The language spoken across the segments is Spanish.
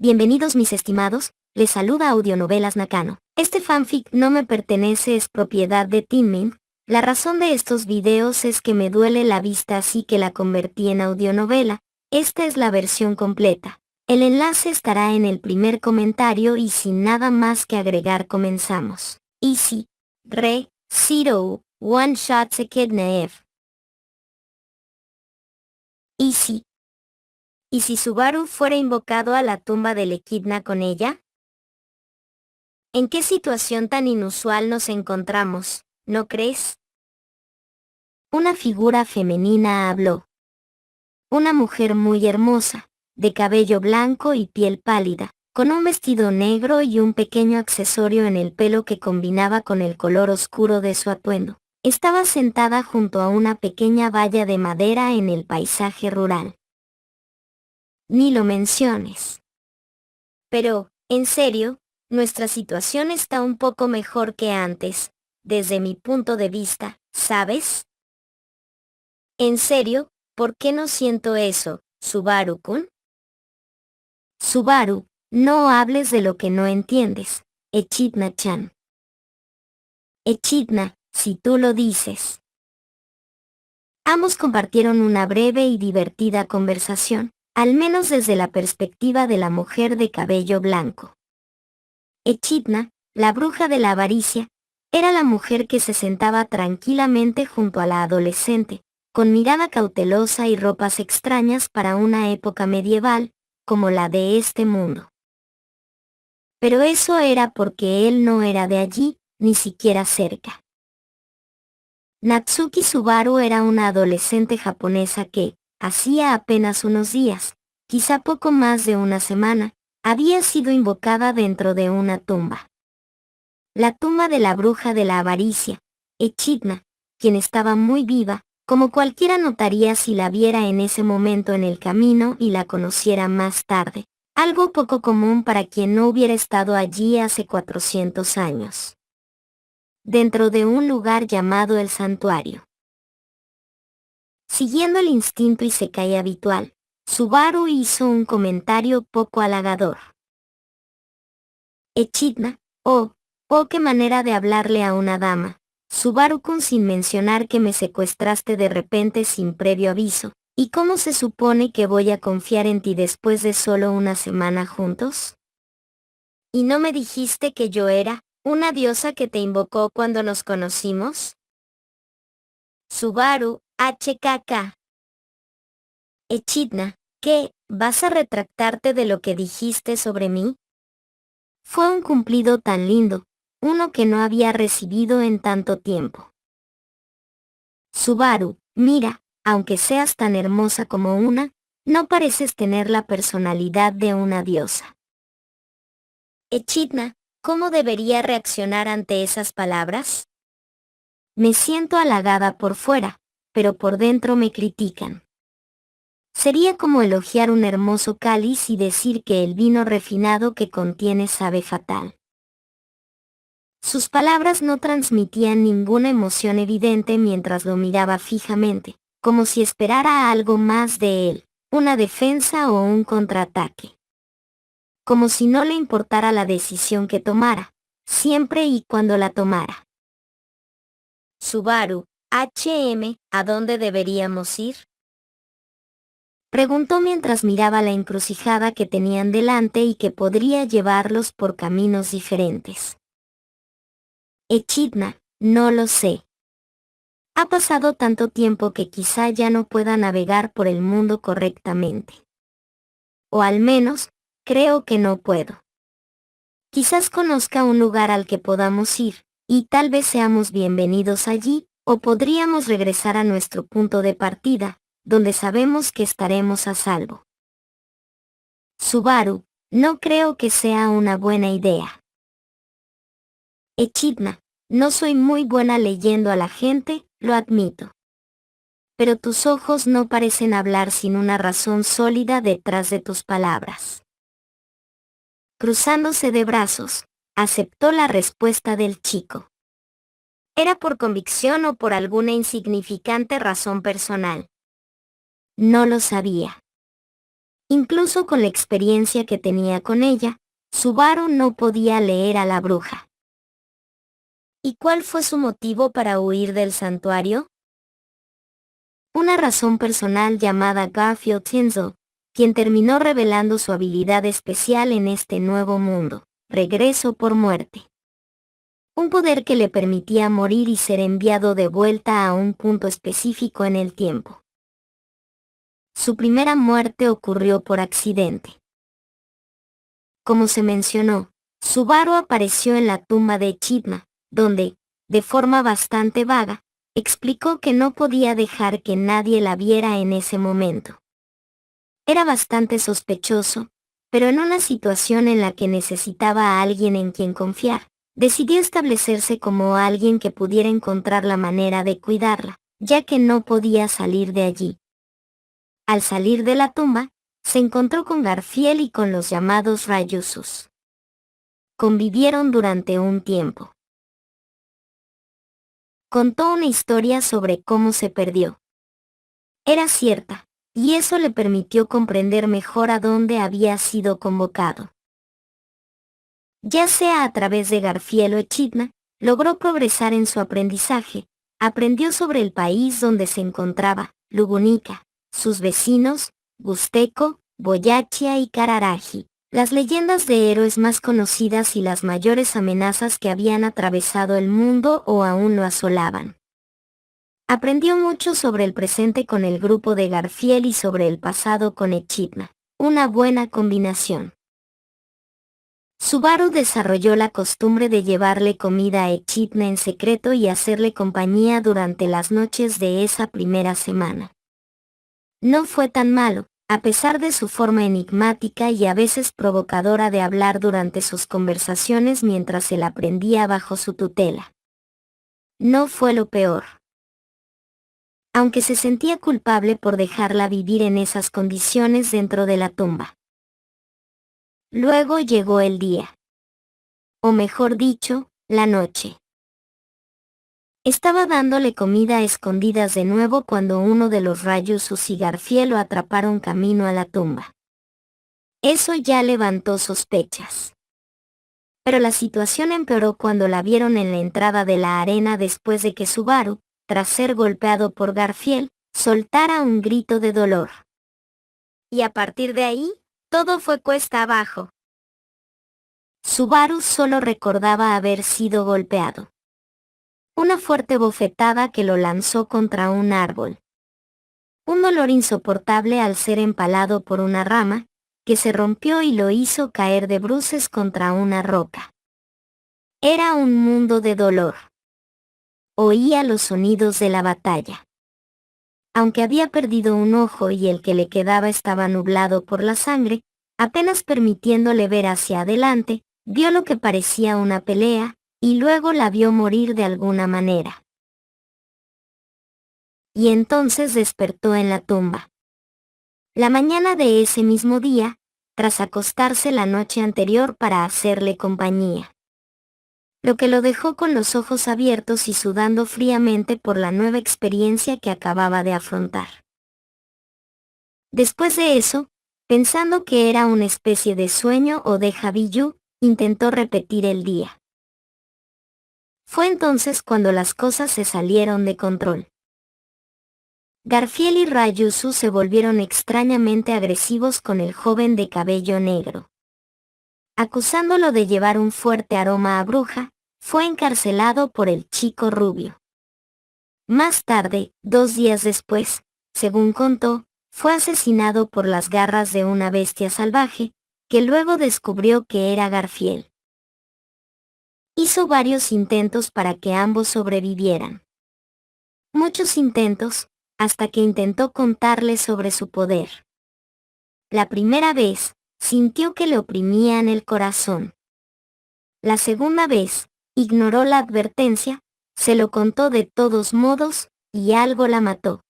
Bienvenidos mis estimados, les saluda Audionovelas Nakano. Este fanfic no me pertenece, es propiedad de Teaming. La razón de estos videos es que me duele la vista, así que la convertí en audionovela. Esta es la versión completa. El enlace estará en el primer comentario y sin nada más que agregar comenzamos. Easy. Re. Zero. One Shot Echidna F. Easy. ¿Y si Subaru fuera invocado a la tumba del Echidna con ella? ¿En qué situación tan inusual nos encontramos, no crees? Una figura femenina habló. Una mujer muy hermosa, de cabello blanco y piel pálida, con un vestido negro y un pequeño accesorio en el pelo que combinaba con el color oscuro de su atuendo. Estaba sentada junto a una pequeña valla de madera en el paisaje rural. Ni lo menciones. Pero, en serio, nuestra situación está un poco mejor que antes, desde mi punto de vista, ¿sabes? En serio, ¿por qué no siento eso, Subaru-kun? Subaru, no hables de lo que no entiendes, Echidna-chan. Echidna, si tú lo dices. Ambos compartieron una breve y divertida conversación, al menos desde la perspectiva de la mujer de cabello blanco. Echidna, la bruja de la avaricia, era la mujer que se sentaba tranquilamente junto a la adolescente, con mirada cautelosa y ropas extrañas para una época medieval, como la de este mundo. Pero eso era porque él no era de allí, ni siquiera cerca. Natsuki Subaru era una adolescente japonesa que, hacía apenas unos días, quizá poco más de una semana, había sido invocada dentro de una tumba. La tumba de la bruja de la avaricia, Echidna, quien estaba muy viva, como cualquiera notaría si la viera en ese momento en el camino y la conociera más tarde, algo poco común para quien no hubiera estado allí hace 400 años. Dentro de un lugar llamado el santuario. Siguiendo el instinto isekai habitual, Subaru hizo un comentario poco halagador. Echidna, oh, qué manera de hablarle a una dama, Subaru-kun, sin mencionar que me secuestraste de repente sin previo aviso. ¿Y cómo se supone que voy a confiar en ti después de solo una semana juntos? ¿Y no me dijiste que yo era una diosa que te invocó cuando nos conocimos? Subaru, HKK. Echidna, ¿qué? ¿Vas a retractarte de lo que dijiste sobre mí? Fue un cumplido tan lindo, uno que no había recibido en tanto tiempo. Subaru, mira, aunque seas tan hermosa como una, no pareces tener la personalidad de una diosa. Echidna, ¿cómo debería reaccionar ante esas palabras? Me siento halagada por fuera, pero por dentro me critican. Sería como elogiar un hermoso cáliz y decir que el vino refinado que contiene sabe fatal. Sus palabras no transmitían ninguna emoción evidente mientras lo miraba fijamente, como si esperara algo más de él, una defensa o un contraataque. Como si no le importara la decisión que tomara, siempre y cuando la tomara. Subaru, ¿a dónde deberíamos ir? Preguntó mientras miraba la encrucijada que tenían delante y que podría llevarlos por caminos diferentes. Echidna, no lo sé. Ha pasado tanto tiempo que quizá ya no pueda navegar por el mundo correctamente. O al menos, creo que no puedo. Quizás conozca un lugar al que podamos ir, y tal vez seamos bienvenidos allí, o podríamos regresar a nuestro punto de partida, donde sabemos que estaremos a salvo. Subaru, no creo que sea una buena idea. Echidna, no soy muy buena leyendo a la gente, lo admito. Pero tus ojos no parecen hablar sin una razón sólida detrás de tus palabras. Cruzándose de brazos, aceptó la respuesta del chico. ¿Era por convicción o por alguna insignificante razón personal? No lo sabía. Incluso con la experiencia que tenía con ella, Subaru no podía leer a la bruja. ¿Y cuál fue su motivo para huir del santuario? Una razón personal llamada Garfield Tinzel, quien terminó revelando su habilidad especial en este nuevo mundo, regreso por muerte. Un poder que le permitía morir y ser enviado de vuelta a un punto específico en el tiempo. Su primera muerte ocurrió por accidente. Como se mencionó, Subaru apareció en la tumba de Echidna, donde, de forma bastante vaga, explicó que no podía dejar que nadie la viera en ese momento. Era bastante sospechoso, pero en una situación en la que necesitaba a alguien en quien confiar, decidió establecerse como alguien que pudiera encontrar la manera de cuidarla, ya que no podía salir de allí. Al salir de la tumba, se encontró con Garfield y con los llamados Rayusus. Convivieron durante un tiempo. Contó una historia sobre cómo se perdió. Era cierta, y eso le permitió comprender mejor a dónde había sido convocado. Ya sea a través de Garfield o Echidna, logró progresar en su aprendizaje, aprendió sobre el país donde se encontraba, Lugunica, sus vecinos, Gusteco, Boyachia y Cararaji, las leyendas de héroes más conocidas y las mayores amenazas que habían atravesado el mundo o aún lo asolaban. Aprendió mucho sobre el presente con el grupo de Garfield y sobre el pasado con Echidna, una buena combinación. Subaru desarrolló la costumbre de llevarle comida a Echidna en secreto y hacerle compañía durante las noches de esa primera semana. No fue tan malo, a pesar de su forma enigmática y a veces provocadora de hablar durante sus conversaciones mientras él aprendía bajo su tutela. No fue lo peor. Aunque se sentía culpable por dejarla vivir en esas condiciones dentro de la tumba. Luego llegó el día. O mejor dicho, la noche. Estaba dándole comida a escondidas de nuevo cuando uno de los Rayusus y Garfield lo atraparon camino a la tumba. Eso ya levantó sospechas. Pero la situación empeoró cuando la vieron en la entrada de la arena después de que Subaru, tras ser golpeado por Garfield, soltara un grito de dolor. Y a partir de ahí, todo fue cuesta abajo. Subaru solo recordaba haber sido golpeado. Una fuerte bofetada que lo lanzó contra un árbol. Un dolor insoportable al ser empalado por una rama, que se rompió y lo hizo caer de bruces contra una roca. Era un mundo de dolor. Oía los sonidos de la batalla. Aunque había perdido un ojo y el que le quedaba estaba nublado por la sangre, apenas permitiéndole ver hacia adelante, vio lo que parecía una pelea, y luego la vio morir de alguna manera. Y entonces despertó en la tumba. La mañana de ese mismo día, tras acostarse la noche anterior para hacerle compañía. Lo que lo dejó con los ojos abiertos y sudando fríamente por la nueva experiencia que acababa de afrontar. Después de eso, pensando que era una especie de sueño o déjà vu, intentó repetir el día. Fue entonces cuando las cosas se salieron de control. Garfield y Rayusu se volvieron extrañamente agresivos con el joven de cabello negro. Acusándolo de llevar un fuerte aroma a bruja, fue encarcelado por el chico rubio. Más tarde, 2 días después, según contó, fue asesinado por las garras de una bestia salvaje, que luego descubrió que era Garfield. Hizo varios intentos para que ambos sobrevivieran. Muchos intentos, hasta que intentó contarle sobre su poder. La primera vez, sintió que le oprimían el corazón. La segunda vez, ignoró la advertencia, se lo contó de todos modos, y algo la mató.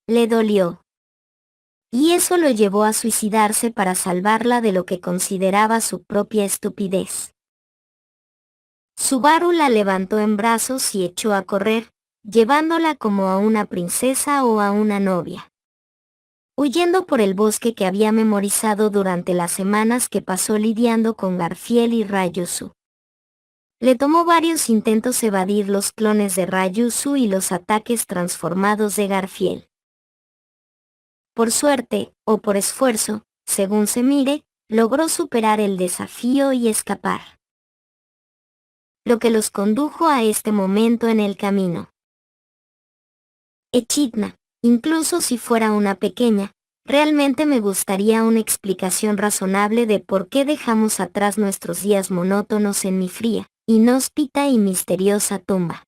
Le dolió. Y eso lo llevó a suicidarse para salvarla de lo que consideraba su propia estupidez. Subaru la levantó en brazos y echó a correr, llevándola como a una princesa o a una novia. huyendo por el bosque que había memorizado durante las semanas que pasó lidiando con Garfield y Ryuzu. Le tomó varios intentos evadir los clones de Ryuzu y los ataques transformados de Garfield. Por suerte, o por esfuerzo, según se mire, logró superar el desafío y escapar. Lo que los condujo a este momento en el camino. Echidna, incluso si fuera una pequeña, realmente me gustaría una explicación razonable de por qué dejamos atrás nuestros días monótonos en mi fría, inhóspita y misteriosa tumba.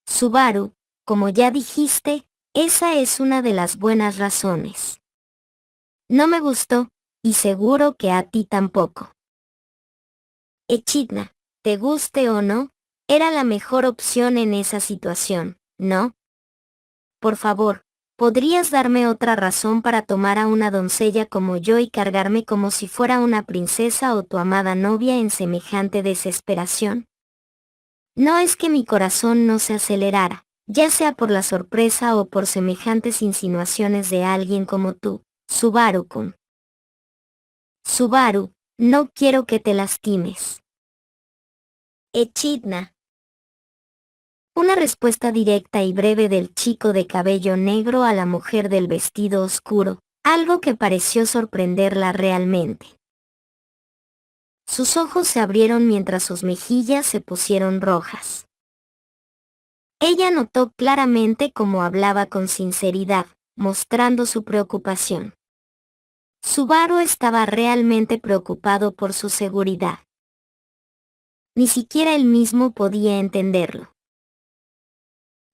Subaru, como ya dijiste, esa es una de las buenas razones. No me gustó, y seguro que a ti tampoco. Echidna, te guste o no, era la mejor opción en esa situación, ¿no? Por favor, ¿podrías darme otra razón para tomar a una doncella como yo y cargarme como si fuera una princesa o tu amada novia en semejante desesperación? No es que mi corazón no se acelerara, ya sea por la sorpresa o por semejantes insinuaciones de alguien como tú, Subaru-kun. Subaru, no quiero que te lastimes. Echidna. Una respuesta directa y breve del chico de cabello negro a la mujer del vestido oscuro, algo que pareció sorprenderla realmente. Sus ojos se abrieron mientras sus mejillas se pusieron rojas. Ella notó claramente cómo hablaba con sinceridad, mostrando su preocupación. Subaru estaba realmente preocupado por su seguridad. Ni siquiera él mismo podía entenderlo.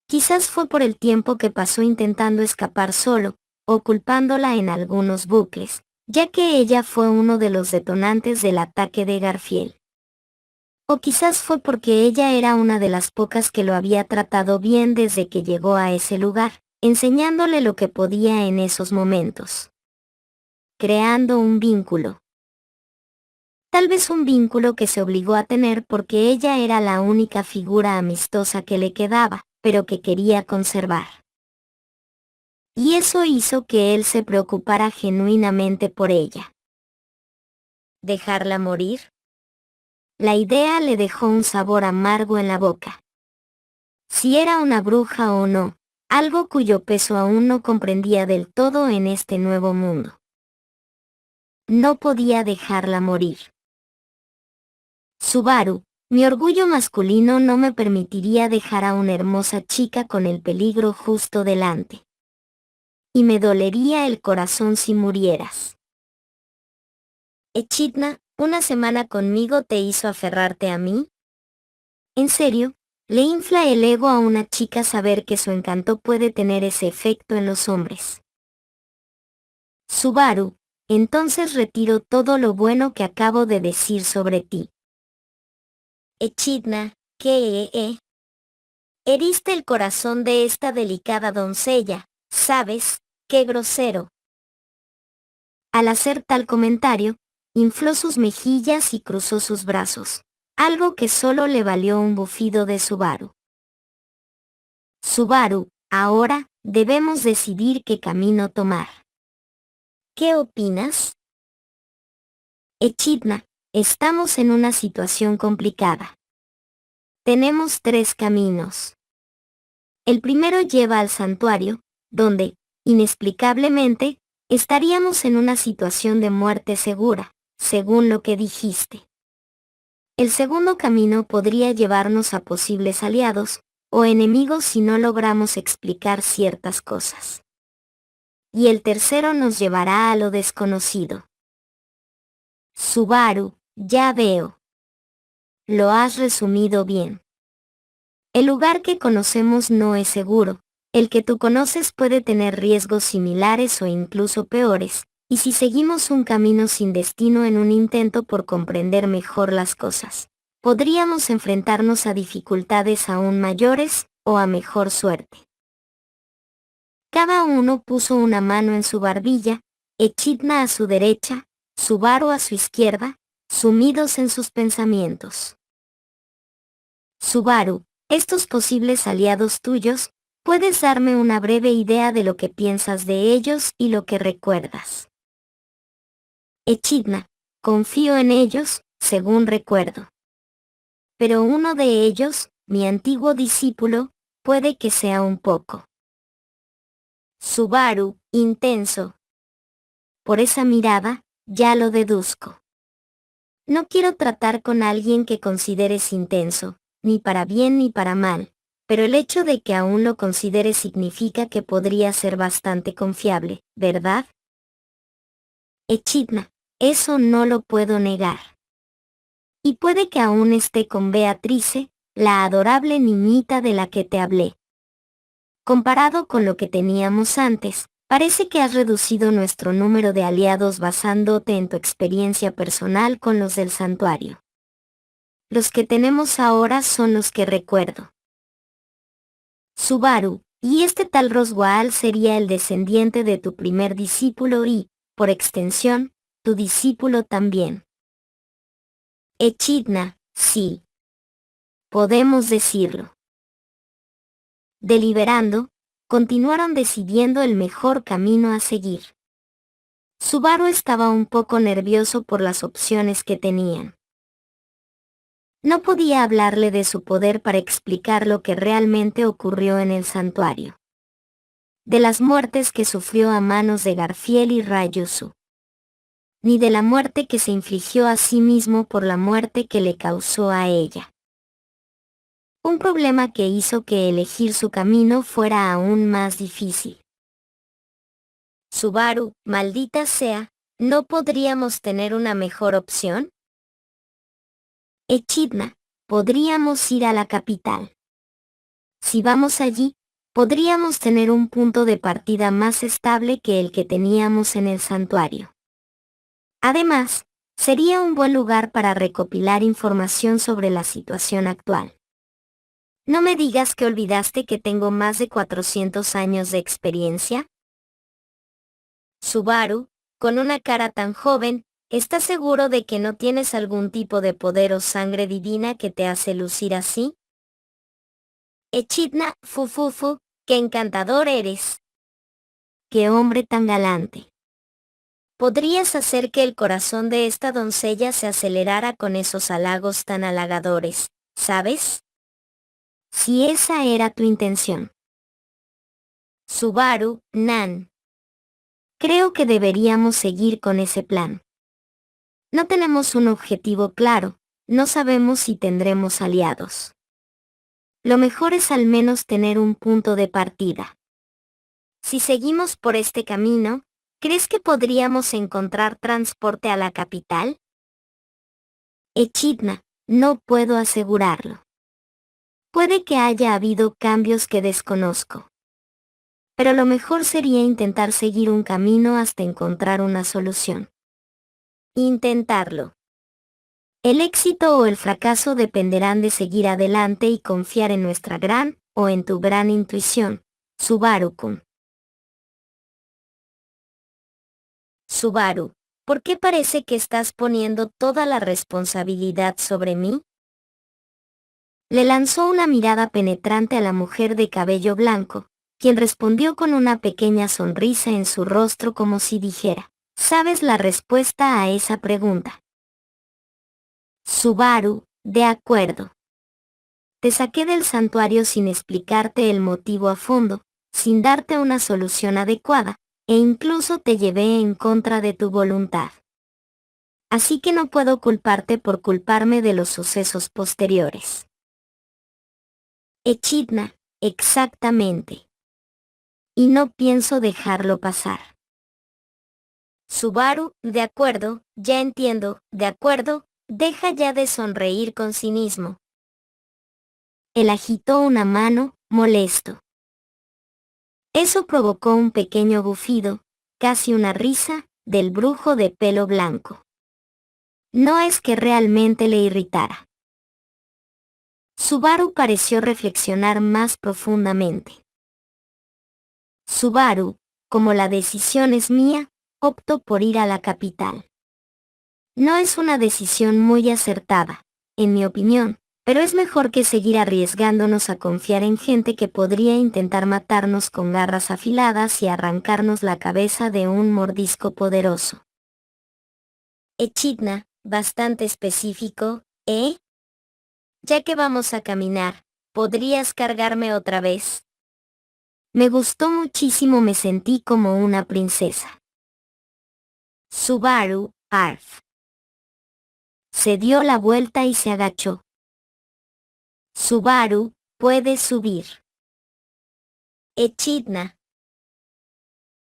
Quizás fue por el tiempo que pasó intentando escapar solo, o culpándola en algunos bucles, ya que ella fue uno de los detonantes del ataque de Garfield. O quizás fue porque ella era una de las pocas que lo había tratado bien desde que llegó a ese lugar, enseñándole lo que podía en esos momentos. Creando un vínculo. Tal vez un vínculo que se obligó a tener porque ella era la única figura amistosa que le quedaba, pero que quería conservar. Y eso hizo que él se preocupara genuinamente por ella. ¿Dejarla morir? La idea le dejó un sabor amargo en la boca. Si era una bruja o no, algo cuyo peso aún no comprendía del todo en este nuevo mundo. No podía dejarla morir. Subaru, mi orgullo masculino no me permitiría dejar a una hermosa chica con el peligro justo delante. Y me dolería el corazón si murieras. Echidna, ¿una semana conmigo te hizo aferrarte a mí? ¿En serio? Le infla el ego a una chica saber que su encanto puede tener ese efecto en los hombres. Subaru, entonces retiro todo lo bueno que acabo de decir sobre ti. Echidna, ¿qué? Heriste el corazón de esta delicada doncella, ¿sabes? ¡Qué grosero! Al hacer tal comentario, infló sus mejillas y cruzó sus brazos, algo que solo le valió un bufido de Subaru. Subaru, ahora, debemos decidir qué camino tomar. ¿Qué opinas? Echidna, estamos en una situación complicada. Tenemos 3 caminos. El primero lleva al santuario, donde, inexplicablemente, estaríamos en una situación de muerte segura, según lo que dijiste. El segundo camino podría llevarnos a posibles aliados, o enemigos si no logramos explicar ciertas cosas. Y el tercero nos llevará a lo desconocido. Subaru, ya veo. Lo has resumido bien. El lugar que conocemos no es seguro, el que tú conoces puede tener riesgos similares o incluso peores, y si seguimos un camino sin destino en un intento por comprender mejor las cosas, podríamos enfrentarnos a dificultades aún mayores, o a mejor suerte. Cada uno puso una mano en su barbilla, Echidna a su derecha, Subaru a su izquierda, sumidos en sus pensamientos. Subaru, estos posibles aliados tuyos, ¿Puedes darme una breve idea de lo que piensas de ellos y lo que recuerdas? Echidna, confío en ellos, según recuerdo. Pero uno de ellos, mi antiguo discípulo, puede que sea un poco. Subaru, intenso. Por esa mirada, ya lo deduzco. No quiero tratar con alguien que consideres intenso, ni para bien ni para mal, pero el hecho de que aún lo consideres significa que podría ser bastante confiable, ¿verdad? Echidna, eso no lo puedo negar. Y puede que aún esté con Beatrice, la adorable niñita de la que te hablé. Comparado con lo que teníamos antes, parece que has reducido nuestro número de aliados basándote en tu experiencia personal con los del santuario. Los que tenemos ahora son los que recuerdo. Subaru, y este tal Roswaal sería el descendiente de tu primer discípulo y, por extensión, tu discípulo también. Echidna, sí. Podemos decirlo. Deliberando, continuaron decidiendo el mejor camino a seguir. Subaru estaba un poco nervioso por las opciones que tenían. No podía hablarle de su poder para explicar lo que realmente ocurrió en el santuario. De las muertes que sufrió a manos de Garfiel y Ryusu. Ni de la muerte que se infligió a sí mismo por la muerte que le causó a ella. Un problema que hizo que elegir su camino fuera aún más difícil. Subaru, maldita sea, ¿no podríamos tener una mejor opción? Echidna, podríamos ir a la capital. Si vamos allí, podríamos tener un punto de partida más estable que el que teníamos en el santuario. Además, sería un buen lugar para recopilar información sobre la situación actual. No me digas que olvidaste que tengo más de 400 años de experiencia. Subaru, con una cara tan joven, ¿estás seguro de que no tienes algún tipo de poder o sangre divina que te hace lucir así? Echidna, fufufu, qué encantador eres. Qué hombre tan galante. Podrías hacer que el corazón de esta doncella se acelerara con esos halagos tan halagadores, ¿sabes? Si esa era tu intención. Subaru, Nan. Creo que deberíamos seguir con ese plan. No tenemos un objetivo claro, no sabemos si tendremos aliados. Lo mejor es al menos tener un punto de partida. Si seguimos por este camino, ¿crees que podríamos encontrar transporte a la capital? Echidna, no puedo asegurarlo. Puede que haya habido cambios que desconozco. Pero lo mejor sería intentar seguir un camino hasta encontrar una solución. Intentarlo. El éxito o el fracaso dependerán de seguir adelante y confiar en nuestra gran, o en tu gran intuición, Subaru-kun. Subaru, ¿por qué parece que estás poniendo toda la responsabilidad sobre mí? Le lanzó una mirada penetrante a la mujer de cabello blanco, quien respondió con una pequeña sonrisa en su rostro como si dijera, ¿sabes la respuesta a esa pregunta? Subaru, de acuerdo. Te saqué del santuario sin explicarte el motivo a fondo, sin darte una solución adecuada, e incluso te llevé en contra de tu voluntad. Así que no puedo culparte por culparme de los sucesos posteriores. Echidna, exactamente. Y no pienso dejarlo pasar. Subaru, de acuerdo, ya entiendo, de acuerdo, deja ya de sonreír con cinismo. Él agitó una mano, molesto. Eso provocó un pequeño bufido, casi una risa, del brujo de pelo blanco. No es que realmente le irritara. Subaru pareció reflexionar más profundamente. Subaru, como la decisión es mía, opto por ir a la capital. No es una decisión muy acertada, en mi opinión, Pero es mejor que seguir arriesgándonos a confiar en gente que podría intentar matarnos con garras afiladas y arrancarnos la cabeza de un mordisco poderoso. Echidna, bastante específico, ¿eh? Ya que vamos a caminar, ¿podrías cargarme otra vez? Me gustó muchísimo, me sentí como una princesa. Subaru, arf. Se dio la vuelta y se agachó. Subaru, puedes subir. Echidna.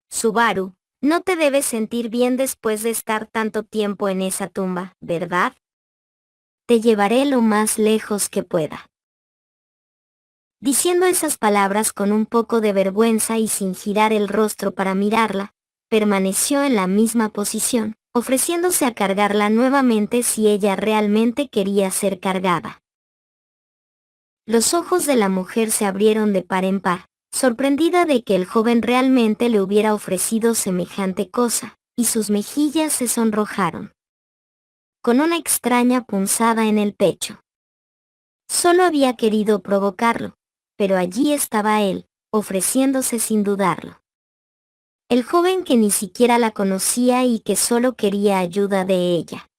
Subaru, no te debes sentir bien después de estar tanto tiempo en esa tumba, ¿verdad? Te llevaré lo más lejos que pueda. Diciendo esas palabras con un poco de vergüenza y sin girar el rostro para mirarla, permaneció en la misma posición, ofreciéndose a cargarla nuevamente si ella realmente quería ser cargada. Los ojos de la mujer se abrieron de par en par, sorprendida de que el joven realmente le hubiera ofrecido semejante cosa, y sus mejillas se sonrojaron. Con una extraña punzada en el pecho. Solo había querido provocarlo, pero allí estaba él, ofreciéndose sin dudarlo. El joven que ni siquiera la conocía y que solo quería ayuda de ella.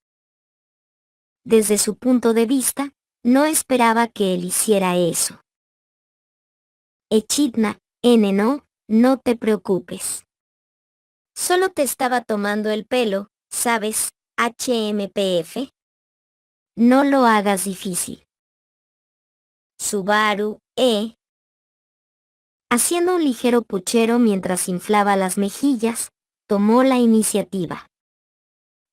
Desde su punto de vista, no esperaba que él hiciera eso. Echidna, no te preocupes. Solo te estaba tomando el pelo, ¿sabes, HMPF? No lo hagas difícil. Subaru, Haciendo un ligero puchero mientras inflaba las mejillas, tomó la iniciativa.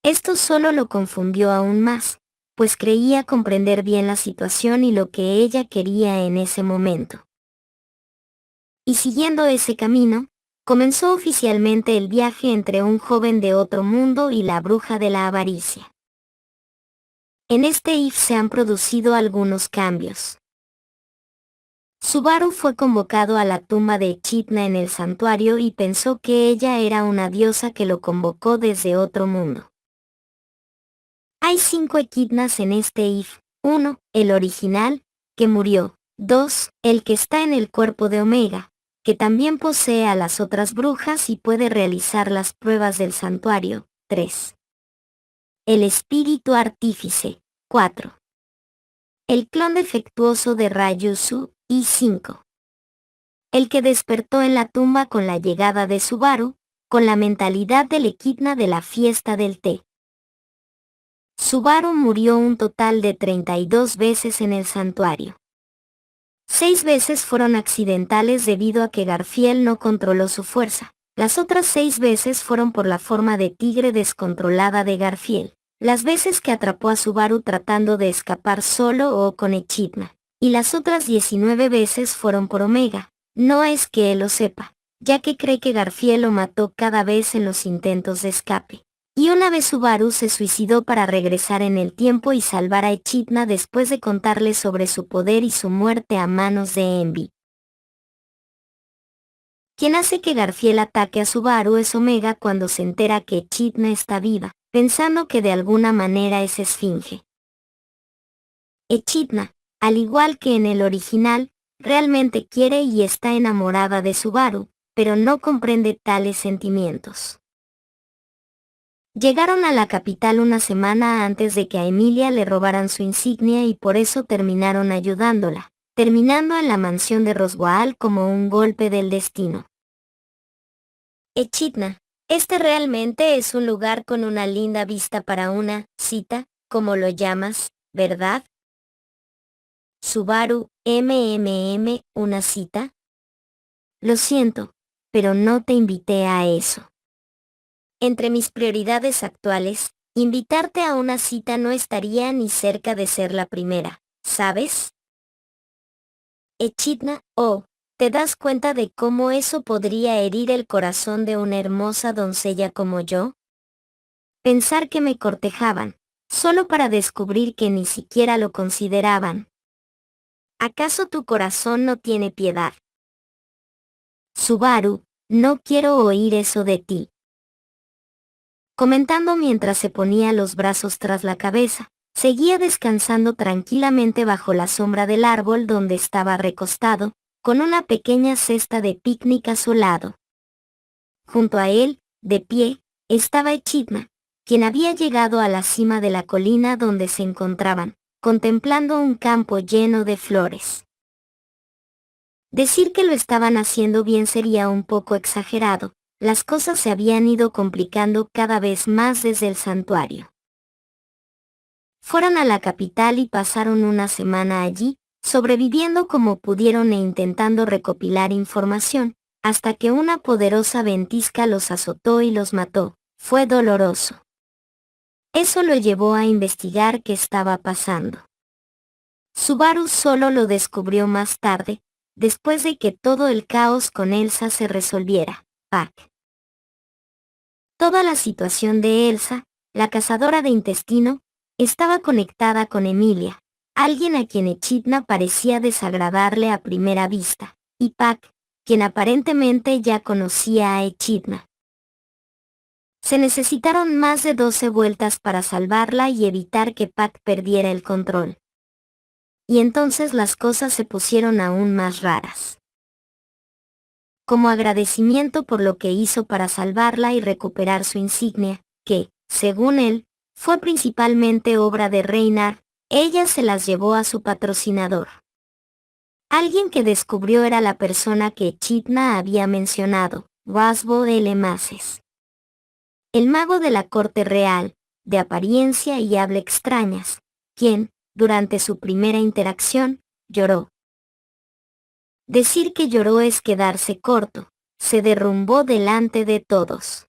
Esto solo lo confundió aún más, pues creía comprender bien la situación y lo que ella quería en ese momento. Y siguiendo ese camino, comenzó oficialmente el viaje entre un joven de otro mundo y la bruja de la avaricia. En este if se han producido algunos cambios. Subaru fue convocado a la tumba de Echidna en el santuario y pensó que ella era una diosa que lo convocó desde otro mundo. Hay 5 Echidnas en este if. 1, el original, que murió. 2, el que está en el cuerpo de Omega, que también posee a las otras brujas y puede realizar las pruebas del santuario. 3. El espíritu artífice. 4. El clon defectuoso de Ryuzu. Y 5. El que despertó en la tumba con la llegada de Subaru, con la mentalidad del Echidna de la fiesta del té. Subaru murió un total de 32 veces en el santuario. 6 veces fueron accidentales debido a que Garfield no controló su fuerza. Las otras 6 veces fueron por la forma de tigre descontrolada de Garfield. Las veces que atrapó a Subaru tratando de escapar solo o con Echidna. Y las otras 19 veces fueron por Omega. No es que él lo sepa, ya que cree que Garfield lo mató cada vez en los intentos de escape. Y una vez Subaru se suicidó para regresar en el tiempo y salvar a Echidna después de contarle sobre su poder y su muerte a manos de Envy. Quien hace que Garfield ataque a Subaru es Omega cuando se entera que Echidna está viva, pensando que de alguna manera es esfinge. Echidna, al igual que en el original, realmente quiere y está enamorada de Subaru, pero no comprende tales sentimientos. Llegaron a la capital una semana antes de que a Emilia le robaran su insignia y por eso terminaron ayudándola, terminando en la mansión de Roswaal como un golpe del destino. Echidna, este realmente es un lugar con una linda vista para una cita, como lo llamas, ¿verdad? Subaru, ¿una cita? Lo siento, pero no te invité a eso. Entre mis prioridades actuales, invitarte a una cita no estaría ni cerca de ser la primera, ¿sabes? Echidna, ¿te das cuenta de cómo eso podría herir el corazón de una hermosa doncella como yo? Pensar que me cortejaban, solo para descubrir que ni siquiera lo consideraban. ¿Acaso tu corazón no tiene piedad? Subaru, no quiero oír eso de ti. Comentando mientras se ponía los brazos tras la cabeza, Seguía descansando tranquilamente bajo la sombra del árbol donde estaba recostado, con una pequeña cesta de picnic a su lado. Junto a él, de pie, estaba Echidna, quien había llegado a la cima de la colina donde se encontraban, contemplando un campo lleno de flores. Decir que lo estaban haciendo bien sería un poco exagerado, las cosas se habían ido complicando cada vez más desde el santuario. Fueron a la capital y pasaron una semana allí, sobreviviendo como pudieron e intentando recopilar información, hasta que una poderosa ventisca los azotó y los mató. Fue doloroso. Eso lo llevó a investigar qué estaba pasando. Subaru solo lo descubrió más tarde, después de que todo el caos con Elsa se resolviera. Pac. Toda la situación de Elsa, la cazadora de intestino, estaba conectada con Emilia, alguien a quien Echidna parecía desagradarle a primera vista, y Pac, quien aparentemente ya conocía a Echidna. Se necesitaron más de 12 vueltas para salvarla y evitar que Pac perdiera el control. Y entonces las cosas se pusieron aún más raras. Como agradecimiento por lo que hizo para salvarla y recuperar su insignia, que, según él, fue principalmente obra de Reynard, ella se las llevó a su patrocinador. Alguien que descubrió era la persona que Echidna había mencionado, Rasbo L. Maces. El mago de la corte real, de apariencia y habla extrañas, quien, durante su primera interacción, lloró. Decir que lloró es quedarse corto, se derrumbó delante de todos.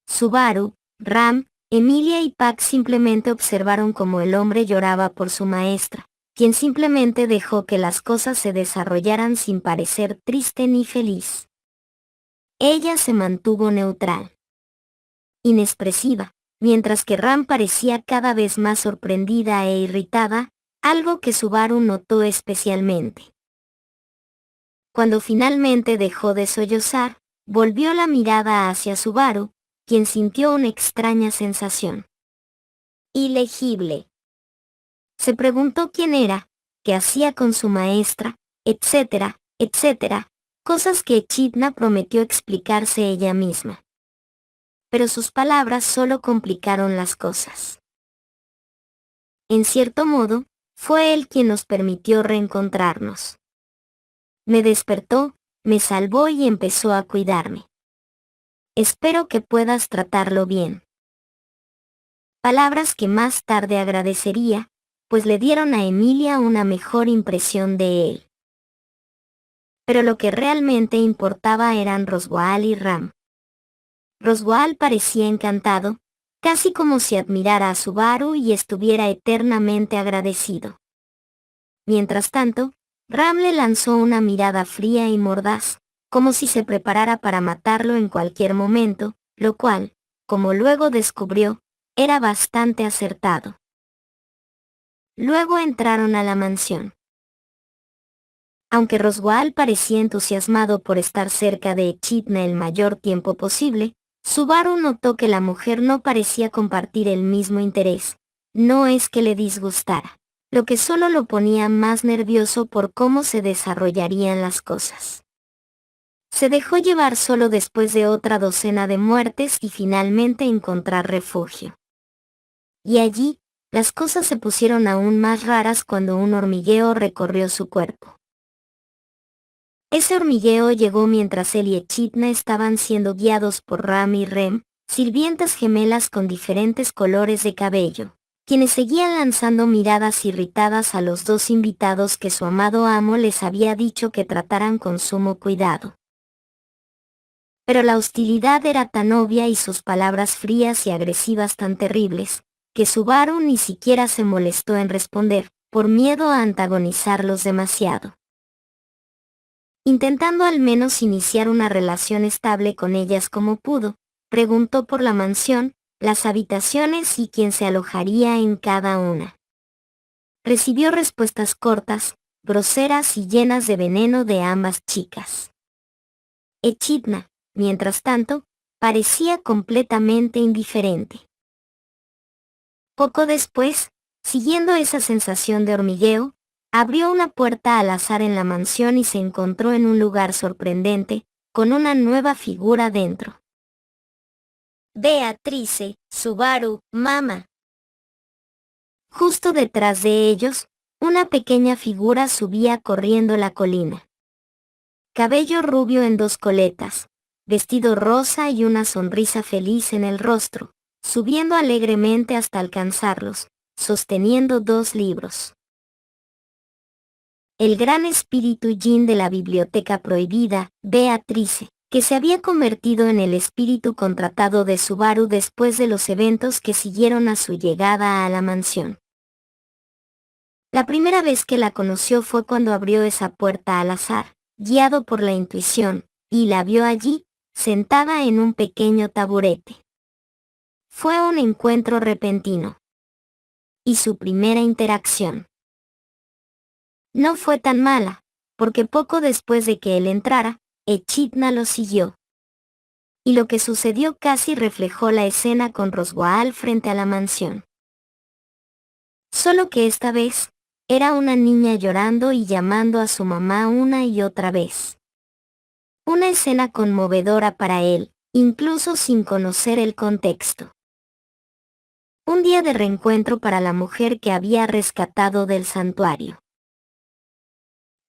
Subaru, Ram, Emilia y Pac simplemente observaron cómo el hombre lloraba por su maestra, quien simplemente dejó que las cosas se desarrollaran sin parecer triste ni feliz. Ella se mantuvo neutral, inexpresiva, mientras que Ram parecía cada vez más sorprendida e irritada, algo que Subaru notó especialmente. Cuando finalmente dejó de sollozar, volvió la mirada hacia Subaru, quien sintió una extraña sensación. Ilegible. Se preguntó quién era, qué hacía con su maestra, etcétera, etcétera, cosas que Echidna prometió explicarse ella misma. Pero sus palabras solo complicaron las cosas. En cierto modo, fue él quien nos permitió reencontrarnos. Me despertó, me salvó y empezó a cuidarme. Espero que puedas tratarlo bien. Palabras que más tarde agradecería, pues le dieron a Emilia una mejor impresión de él. Pero lo que realmente importaba eran Roswaal y Ram. Roswaal parecía encantado, casi como si admirara a Subaru y estuviera eternamente agradecido. Mientras tanto, Ram le lanzó una mirada fría y mordaz, como si se preparara para matarlo en cualquier momento, lo cual, como luego descubrió, era bastante acertado. Luego entraron a la mansión. Aunque Roswaal parecía entusiasmado por estar cerca de Echidna el mayor tiempo posible, Subaru notó que la mujer no parecía compartir el mismo interés. No es que le disgustara, lo que solo lo ponía más nervioso por cómo se desarrollarían las cosas. Se dejó llevar solo después de otra docena de muertes y finalmente encontrar refugio. Y allí, las cosas se pusieron aún más raras cuando un hormigueo recorrió su cuerpo. Ese hormigueo llegó mientras él y Echidna estaban siendo guiados por Ram y Rem, sirvientas gemelas con diferentes colores de cabello, quienes seguían lanzando miradas irritadas a los dos invitados que su amado amo les había dicho que trataran con sumo cuidado. Pero la hostilidad era tan obvia y sus palabras frías y agresivas tan terribles, que Subaru ni siquiera se molestó en responder, por miedo a antagonizarlos demasiado. Intentando al menos iniciar una relación estable con ellas como pudo, preguntó por la mansión, las habitaciones y quién se alojaría en cada una. Recibió respuestas cortas, groseras y llenas de veneno de ambas chicas. Echidna, mientras tanto, parecía completamente indiferente. Poco después, Siguiendo esa sensación de hormigueo, abrió una puerta al azar en la mansión y se encontró en un lugar sorprendente, con una nueva figura dentro. Beatrice, Subaru, mamá. Justo detrás de ellos, una pequeña figura subía corriendo la colina. Cabello rubio en dos coletas, vestido rosa y una sonrisa feliz en el rostro, subiendo alegremente hasta alcanzarlos, sosteniendo 2 libros. El gran espíritu Jin de la biblioteca prohibida, Beatrice, que se había convertido en el espíritu contratado de Subaru después de los eventos que siguieron a su llegada a la mansión. La primera vez que la conoció fue cuando abrió esa puerta al azar, guiado por la intuición, y la vio allí, sentada en un pequeño taburete. Fue un encuentro repentino. Y su primera interacción no fue tan mala, porque poco después de que él entrara, Echidna lo siguió. Y lo que sucedió casi reflejó la escena con Roswaal frente a la mansión. Solo que esta vez, era una niña llorando y llamando a su mamá una y otra vez. Una escena conmovedora para él, incluso sin conocer el contexto. Un día de reencuentro para la mujer que había rescatado del santuario.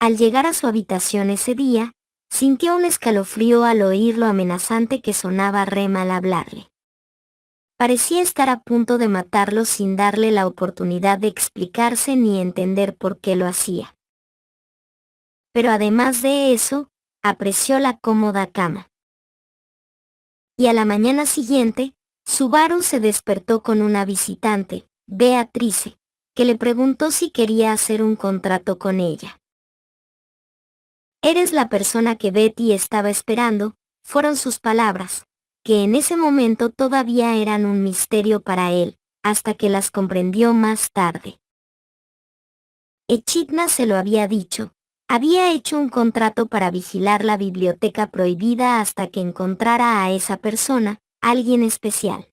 Al llegar a su habitación ese día, sintió un escalofrío al oír lo amenazante que sonaba Rem al hablarle. Parecía estar a punto de matarlo sin darle la oportunidad de explicarse ni entender por qué lo hacía. Pero además de eso, apreció la cómoda cama. Y a la mañana siguiente, Subaru se despertó con una visitante, Beatrice, que le preguntó si quería hacer un contrato con ella. «Eres la persona que Betty estaba esperando», fueron sus palabras, que en ese momento todavía eran un misterio para él, hasta que las comprendió más tarde. Echidna se lo había dicho, había hecho un contrato para vigilar la biblioteca prohibida hasta que encontrara a esa persona, alguien especial.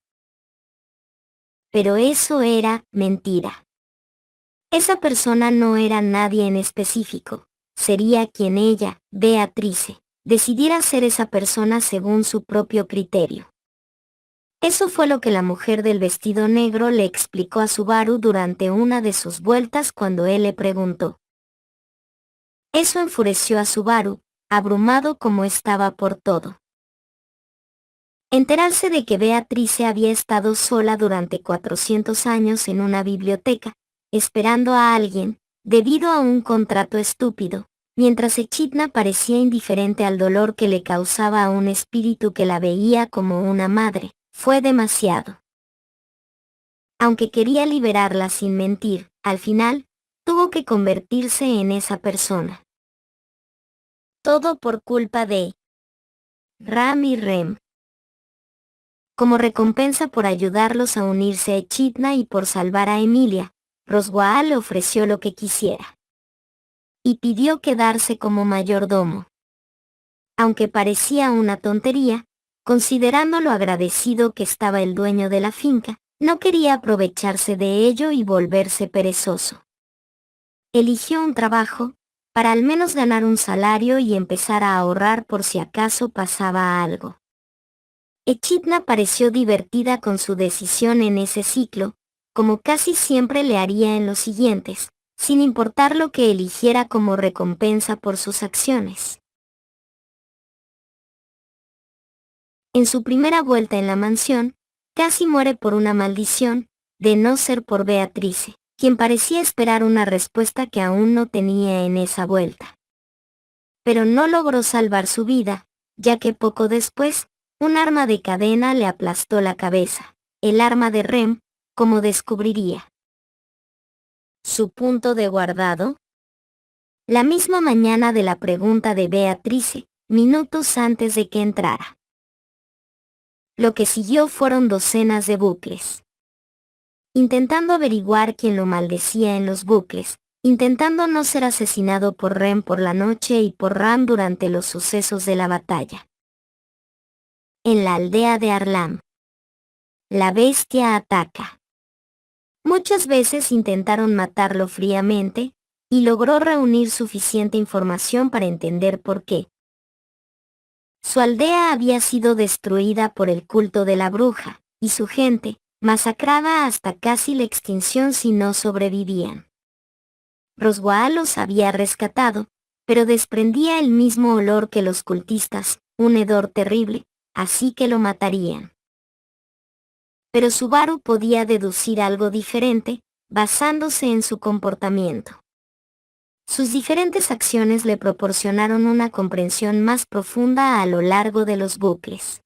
Pero eso era mentira. Esa persona no era nadie en específico, sería quien ella, Beatrice, decidiera ser esa persona según su propio criterio. Eso fue lo que la mujer del vestido negro le explicó a Subaru durante una de sus vueltas cuando él le preguntó. Eso enfureció a Subaru, abrumado como estaba por todo. Enterarse de que Beatrice había estado sola durante 400 años en una biblioteca, esperando a alguien, debido a un contrato estúpido, mientras Echidna parecía indiferente al dolor que le causaba a un espíritu que la veía como una madre, fue demasiado. Aunque quería liberarla sin mentir, al final, tuvo que convertirse en esa persona. Todo por culpa de Ram y Rem. Como recompensa por ayudarlos a unirse a Echidna y por salvar a Emilia, Roswaal le ofreció lo que quisiera. Y pidió quedarse como mayordomo. Aunque parecía una tontería, considerando lo agradecido que estaba el dueño de la finca, no quería aprovecharse de ello y volverse perezoso. Eligió un trabajo, para al menos ganar un salario y empezar a ahorrar por si acaso pasaba algo. Echidna pareció divertida con su decisión en ese ciclo, como casi siempre le haría en los siguientes, sin importar lo que eligiera como recompensa por sus acciones. En su primera vuelta en la mansión, casi muere por una maldición, de no ser por Beatrice, quien parecía esperar una respuesta que aún no tenía en esa vuelta. Pero no logró salvar su vida, ya que poco después, un arma de cadena le aplastó la cabeza, el arma de Rem, como descubriría. ¿Su punto de guardado? La misma mañana de la pregunta de Beatrice, minutos antes de que entrara. Lo que siguió fueron docenas de bucles. Intentando averiguar quién lo maldecía en los bucles, intentando no ser asesinado por Rem por la noche y por Ram durante los sucesos de la batalla. En la aldea de Arlam. La bestia ataca. Muchas veces intentaron matarlo fríamente, y logró reunir suficiente información para entender por qué. Su aldea había sido destruida por el culto de la bruja, y su gente, masacrada hasta casi la extinción si no sobrevivían. Roswaal los había rescatado, pero desprendía el mismo olor que los cultistas, un hedor terrible, así que lo matarían. Pero Subaru podía deducir algo diferente, basándose en su comportamiento. Sus diferentes acciones le proporcionaron una comprensión más profunda a lo largo de los bucles.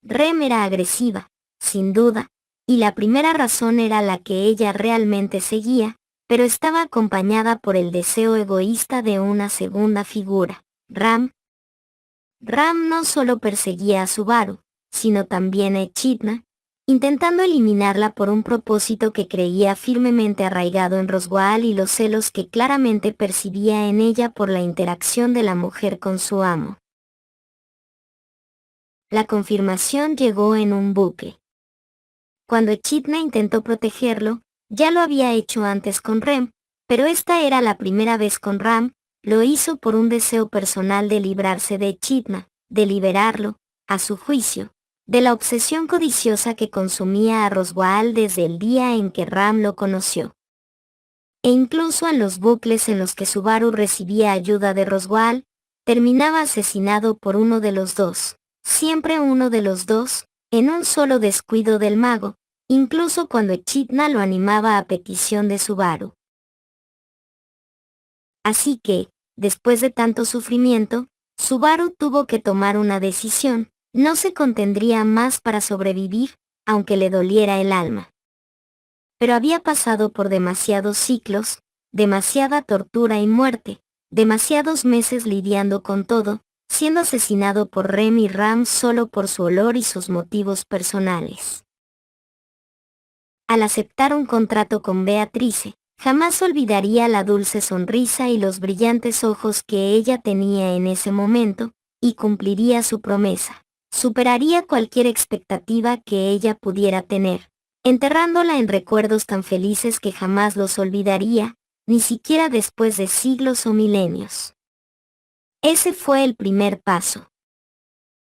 Rem era agresiva, sin duda, y la primera razón era la que ella realmente seguía, pero estaba acompañada por el deseo egoísta de una segunda figura, Ram. Ram no solo perseguía a Subaru, sino también a Echidna, intentando eliminarla por un propósito que creía firmemente arraigado en Roswaal y los celos que claramente percibía en ella por la interacción de la mujer con su amo. La confirmación llegó en un bucle. Cuando Echidna intentó protegerlo, ya lo había hecho antes con Rem, pero esta era la primera vez con Ram. Lo hizo por un deseo personal de librarse de Echidna, de liberarlo, a su juicio, de la obsesión codiciosa que consumía a Roswaal desde el día en que Ram lo conoció. E incluso en los bucles en los que Subaru recibía ayuda de Roswaal, terminaba asesinado por uno de los dos, siempre uno de los dos, en un solo descuido del mago, incluso cuando Echidna lo animaba a petición de Subaru. Así que, después de tanto sufrimiento, Subaru tuvo que tomar una decisión. No se contendría más para sobrevivir, aunque le doliera el alma. Pero había pasado por demasiados ciclos, demasiada tortura y muerte, demasiados meses lidiando con todo, siendo asesinado por Rem y Ram solo por su olor y sus motivos personales. Al aceptar un contrato con Beatrice, jamás olvidaría la dulce sonrisa y los brillantes ojos que ella tenía en ese momento, y cumpliría su promesa. Superaría cualquier expectativa que ella pudiera tener, enterrándola en recuerdos tan felices que jamás los olvidaría, ni siquiera después de siglos o milenios. Ese fue el primer paso.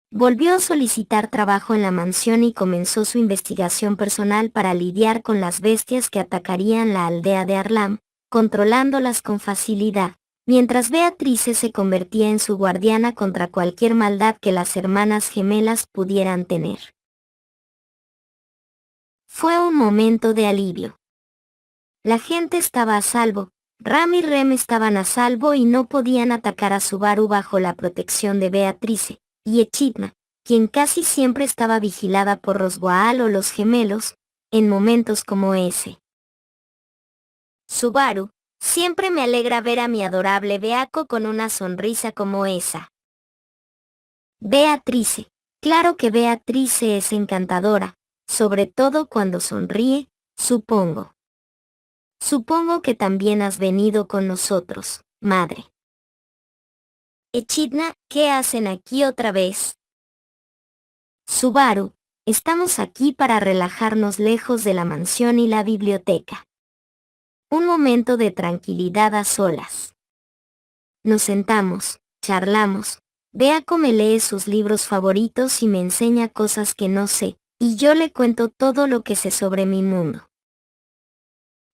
Volvió a solicitar trabajo en la mansión y comenzó su investigación personal para lidiar con las bestias que atacarían la aldea de Arlam, controlándolas con facilidad, mientras Beatrice se convertía en su guardiana contra cualquier maldad que las hermanas gemelas pudieran tener. Fue un momento de alivio. La gente estaba a salvo, Ram y Rem estaban a salvo y no podían atacar a Subaru bajo la protección de Beatrice y Echidna, quien casi siempre estaba vigilada por Roswaal o los gemelos, en momentos como ese. Subaru, siempre me alegra ver a mi adorable Beako con una sonrisa como esa. Beatrice, claro que Beatrice es encantadora, sobre todo cuando sonríe, supongo. Supongo que también has venido con nosotros, madre. Echidna, ¿qué hacen aquí otra vez? Subaru, estamos aquí para relajarnos lejos de la mansión y la biblioteca. Un momento de tranquilidad a solas. Nos sentamos, charlamos, Beako me lee sus libros favoritos y me enseña cosas que no sé, y yo le cuento todo lo que sé sobre mi mundo.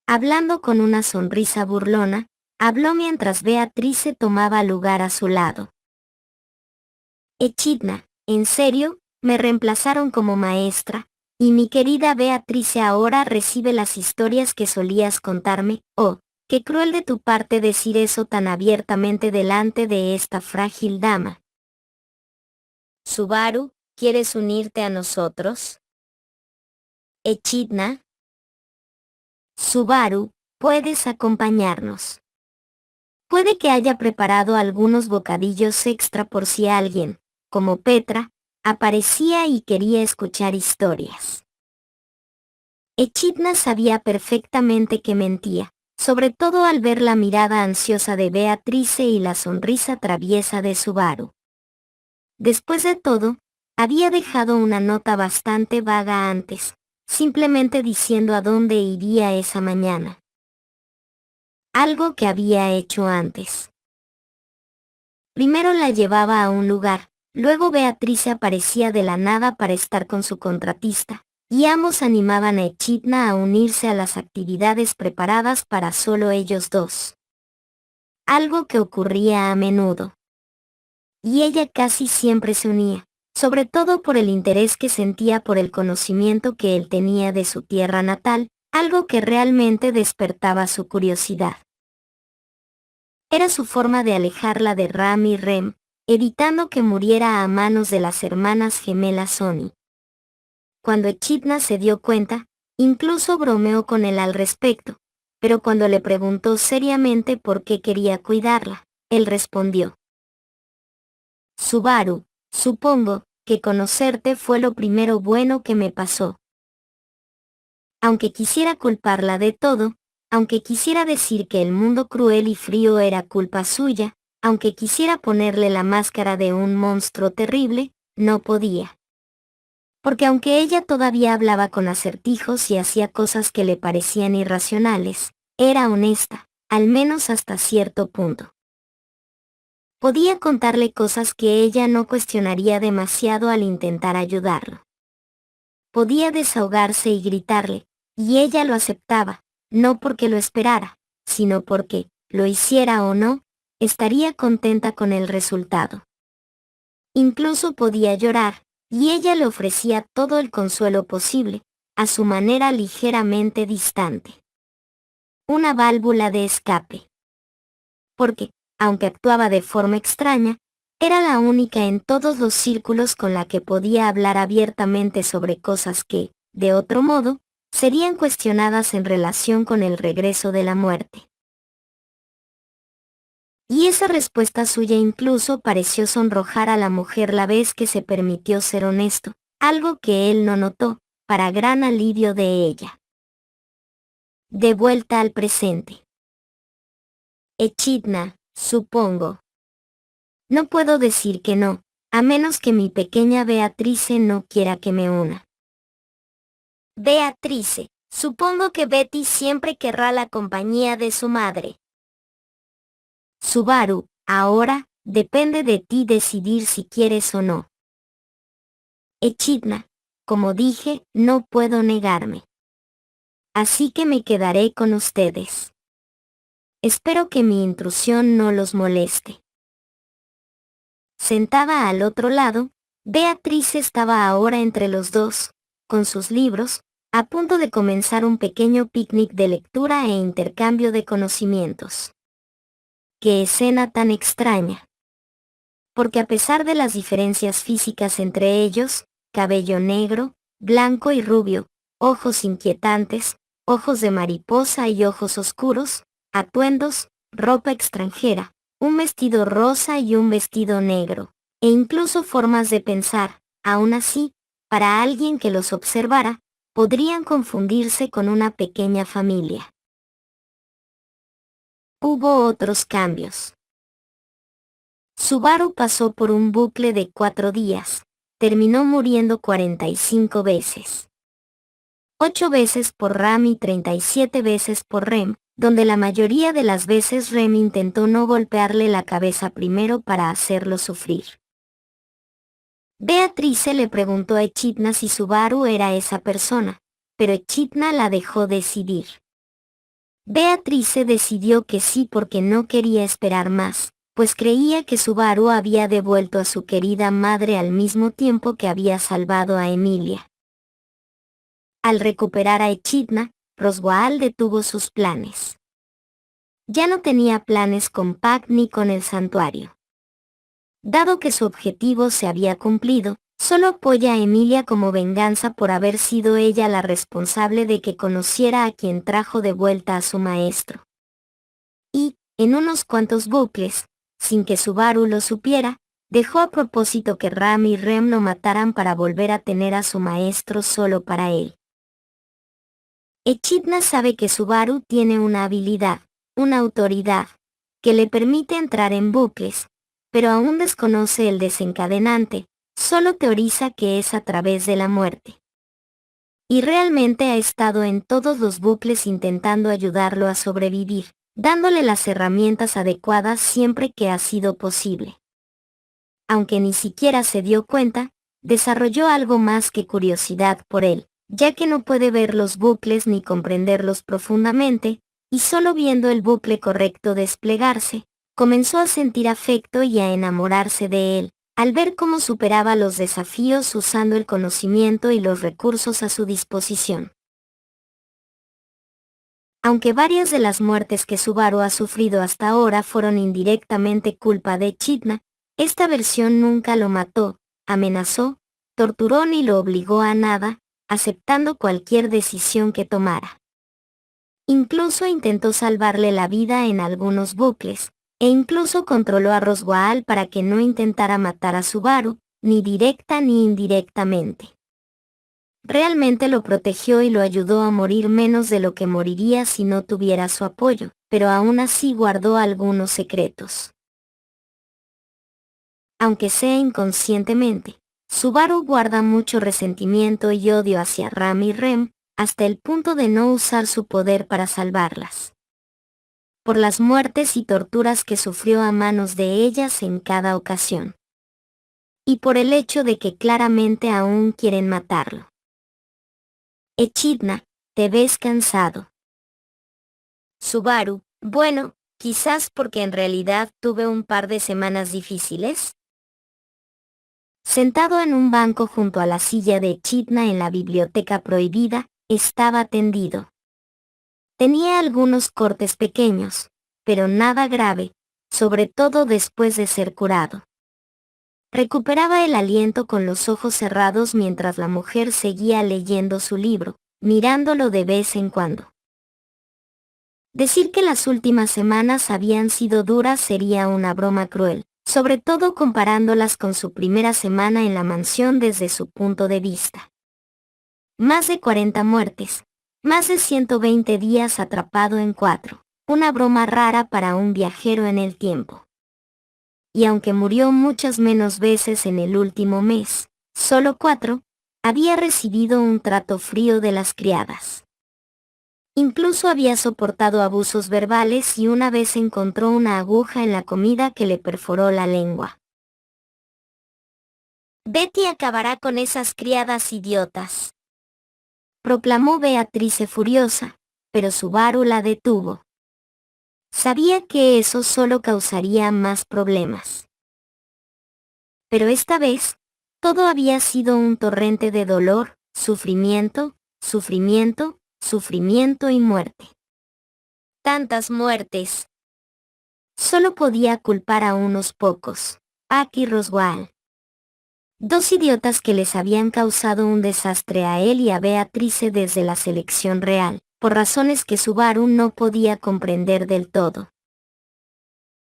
Hablando con una sonrisa burlona, habló mientras Beatrice tomaba lugar a su lado. Echidna, ¿en serio? Me reemplazaron como maestra, y mi querida Beatrice ahora recibe las historias que solías contarme. Oh, qué cruel de tu parte decir eso tan abiertamente delante de esta frágil dama. Subaru, ¿quieres unirte a nosotros? Echidna. Subaru, puedes acompañarnos. Puede que haya preparado algunos bocadillos extra por si alguien, como Petra, aparecía y quería escuchar historias. Echidna sabía perfectamente que mentía, sobre todo al ver la mirada ansiosa de Beatrice y la sonrisa traviesa de Subaru. Después de todo, había dejado una nota bastante vaga antes, simplemente diciendo a dónde iría esa mañana. Algo que había hecho antes. Primero la llevaba a un lugar, luego Beatrice aparecía de la nada para estar con su contratista, y ambos animaban a Echidna a unirse a las actividades preparadas para solo ellos dos. Algo que ocurría a menudo. Y ella casi siempre se unía, sobre todo por el interés que sentía por el conocimiento que él tenía de su tierra natal, algo que realmente despertaba su curiosidad. Era su forma de alejarla de Ram y Rem, evitando que muriera a manos de las hermanas gemelas Sony. Cuando Echidna se dio cuenta, incluso bromeó con él al respecto, pero cuando le preguntó seriamente por qué quería cuidarla, él respondió: Subaru, supongo que conocerte fue lo primero bueno que me pasó. Aunque quisiera culparla de todo, aunque quisiera decir que el mundo cruel y frío era culpa suya, aunque quisiera ponerle la máscara de un monstruo terrible, no podía. Porque aunque ella todavía hablaba con acertijos y hacía cosas que le parecían irracionales, era honesta, al menos hasta cierto punto. Podía contarle cosas que ella no cuestionaría demasiado al intentar ayudarlo. Podía desahogarse y gritarle, y ella lo aceptaba, no porque lo esperara, sino porque, lo hiciera o no, estaría contenta con el resultado. Incluso podía llorar, y ella le ofrecía todo el consuelo posible, a su manera ligeramente distante. Una válvula de escape. Porque, aunque actuaba de forma extraña, era la única en todos los círculos con la que podía hablar abiertamente sobre cosas que, de otro modo, serían cuestionadas en relación con el regreso de la muerte. Y esa respuesta suya incluso pareció sonrojar a la mujer la vez que se permitió ser honesto, algo que él no notó, para gran alivio de ella. De vuelta al presente. Echidna, supongo. No puedo decir que no, a menos que mi pequeña Beatrice no quiera que me una. Beatrice, supongo que Betty siempre querrá la compañía de su madre. Subaru, ahora, depende de ti decidir si quieres o no. Echidna, como dije, no puedo negarme. Así que me quedaré con ustedes. Espero que mi intrusión no los moleste. Sentada al otro lado, Beatriz estaba ahora entre los dos, con sus libros, a punto de comenzar un pequeño picnic de lectura e intercambio de conocimientos. ¡Qué escena tan extraña! Porque a pesar de las diferencias físicas entre ellos, cabello negro, blanco y rubio, ojos inquietantes, ojos de mariposa y ojos oscuros, atuendos, ropa extranjera, un vestido rosa y un vestido negro, e incluso formas de pensar, aún así, para alguien que los observara, podrían confundirse con una pequeña familia. Hubo otros cambios. Subaru pasó por un bucle de 4 días, terminó muriendo 45 veces. 8 veces por Ram y 37 veces por Rem, donde la mayoría de las veces Rem intentó no golpearle la cabeza primero para hacerlo sufrir. Beatrice le preguntó a Echidna si Subaru era esa persona, pero Echidna la dejó decidir. Beatrice decidió que sí porque no quería esperar más, pues creía que Subaru había devuelto a su querida madre al mismo tiempo que había salvado a Emilia. Al recuperar a Echidna, Roswaal detuvo sus planes. Ya no tenía planes con Pac ni con el santuario. Dado que su objetivo se había cumplido, solo apoya a Emilia como venganza por haber sido ella la responsable de que conociera a quien trajo de vuelta a su maestro. Y, en unos cuantos bucles, sin que Subaru lo supiera, dejó a propósito que Ram y Rem lo mataran para volver a tener a su maestro solo para él. Echidna sabe que Subaru tiene una habilidad, una autoridad, que le permite entrar en bucles, pero aún desconoce el desencadenante, solo teoriza que es a través de la muerte. Y realmente ha estado en todos los bucles intentando ayudarlo a sobrevivir, dándole las herramientas adecuadas siempre que ha sido posible. Aunque ni siquiera se dio cuenta, desarrolló algo más que curiosidad por él, ya que no puede ver los bucles ni comprenderlos profundamente, y solo viendo el bucle correcto desplegarse, comenzó a sentir afecto y a enamorarse de él, al ver cómo superaba los desafíos usando el conocimiento y los recursos a su disposición. Aunque varias de las muertes que Subaru ha sufrido hasta ahora fueron indirectamente culpa de Echidna, esta versión nunca lo mató, amenazó, torturó ni lo obligó a nada, aceptando cualquier decisión que tomara. Incluso intentó salvarle la vida en algunos bucles, e incluso controló a Roswaal para que no intentara matar a Subaru, ni directa ni indirectamente. Realmente lo protegió y lo ayudó a morir menos de lo que moriría si no tuviera su apoyo, pero aún así guardó algunos secretos. Aunque sea inconscientemente, Subaru guarda mucho resentimiento y odio hacia Ram y Rem, hasta el punto de no usar su poder para salvarlas. Por las muertes y torturas que sufrió a manos de ellas en cada ocasión. Y por el hecho de que claramente aún quieren matarlo. Echidna, te ves cansado. Subaru, bueno, quizás porque en realidad tuve un par de semanas difíciles. Sentado en un banco junto a la silla de Echidna en la biblioteca prohibida, estaba tendido. Tenía algunos cortes pequeños, pero nada grave, sobre todo después de ser curado. Recuperaba el aliento con los ojos cerrados mientras la mujer seguía leyendo su libro, mirándolo de vez en cuando. Decir que las últimas semanas habían sido duras sería una broma cruel, sobre todo comparándolas con su primera semana en la mansión desde su punto de vista. Más de 40 muertes, más de 120 días atrapado en 4, una broma rara para un viajero en el tiempo. Y aunque murió muchas menos veces en el último mes, solo 4, había recibido un trato frío de las criadas. Incluso había soportado abusos verbales y una vez encontró una aguja en la comida que le perforó la lengua. Betty acabará con esas criadas idiotas, proclamó Beatrice furiosa, pero Subaru la detuvo. Sabía que eso solo causaría más problemas. Pero esta vez, todo había sido un torrente de dolor, sufrimiento, sufrimiento, sufrimiento y muerte. Tantas muertes. Solo podía culpar a unos pocos, Pac y Roswaal. Dos idiotas que les habían causado un desastre a él y a Beatrice desde la selección real, por razones que Subaru no podía comprender del todo.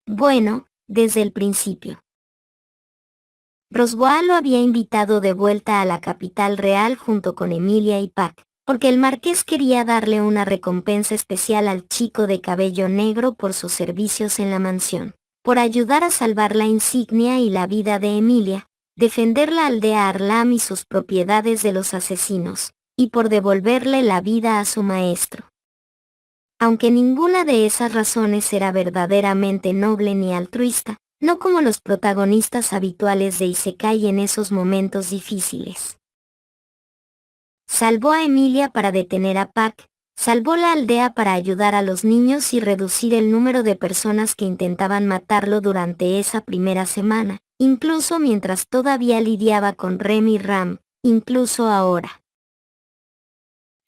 Bueno, desde el principio. Roswaal lo había invitado de vuelta a la capital real junto con Emilia y Pac, porque el marqués quería darle una recompensa especial al chico de cabello negro por sus servicios en la mansión, por ayudar a salvar la insignia y la vida de Emilia, defender la aldea Arlam y sus propiedades de los asesinos, y por devolverle la vida a su maestro. Aunque ninguna de esas razones era verdaderamente noble ni altruista, no como los protagonistas habituales de Isekai en esos momentos difíciles. Salvó a Emilia para detener a Pac, salvó la aldea para ayudar a los niños y reducir el número de personas que intentaban matarlo durante esa primera semana, incluso mientras todavía lidiaba con Rem y Ram, incluso ahora.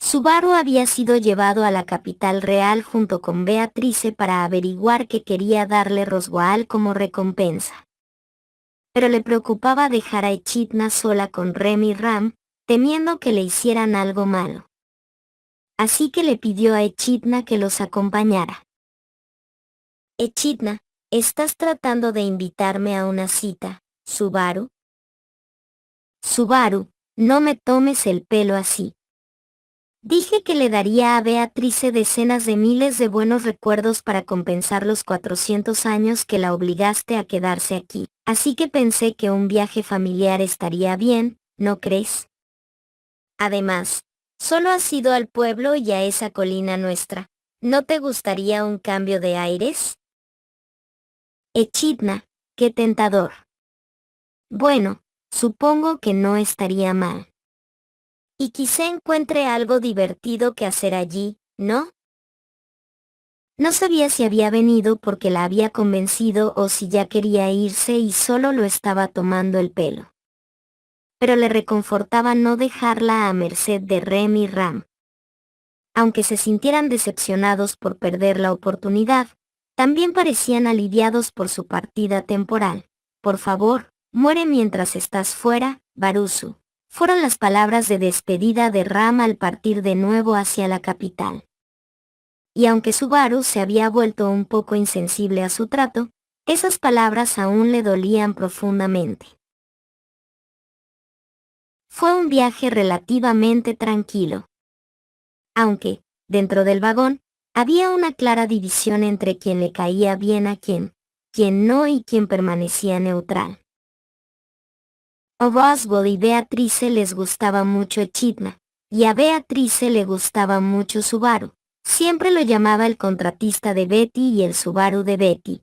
Subaru había sido llevado a la capital real junto con Beatrice para averiguar qué quería darle Roswaal como recompensa. Pero le preocupaba dejar a Echidna sola con Rem y Ram, temiendo que le hicieran algo malo. Así que le pidió a Echidna que los acompañara. Echidna, ¿estás tratando de invitarme a una cita, Subaru? Subaru, no me tomes el pelo así. Dije que le daría a Beatrice decenas de miles de buenos recuerdos para compensar los 400 años que la obligaste a quedarse aquí, así que pensé que un viaje familiar estaría bien, ¿no crees? Además, Solo has ido al pueblo y a esa colina nuestra. ¿No te gustaría un cambio de aires? Echidna, qué tentador. Bueno, supongo que no estaría mal. Y quizá encuentre algo divertido que hacer allí, ¿no? No sabía si había venido porque la había convencido o si ya quería irse y solo lo estaba tomando el pelo. Pero le reconfortaba no dejarla a merced de Rem y Ram. Aunque se sintieran decepcionados por perder la oportunidad, también parecían aliviados por su partida temporal. Por favor, muere mientras estás fuera, Barusu. Fueron las palabras de despedida de Ram al partir de nuevo hacia la capital. Y aunque Subaru se había vuelto un poco insensible a su trato, esas palabras aún le dolían profundamente. Fue un viaje relativamente tranquilo. Aunque, dentro del vagón, había una clara división entre quien le caía bien a quien no y quien permanecía neutral. A Roswell y Beatrice les gustaba mucho Echidna, y a Beatrice le gustaba mucho Subaru. Siempre lo llamaba el contratista de Betty y el Subaru de Betty.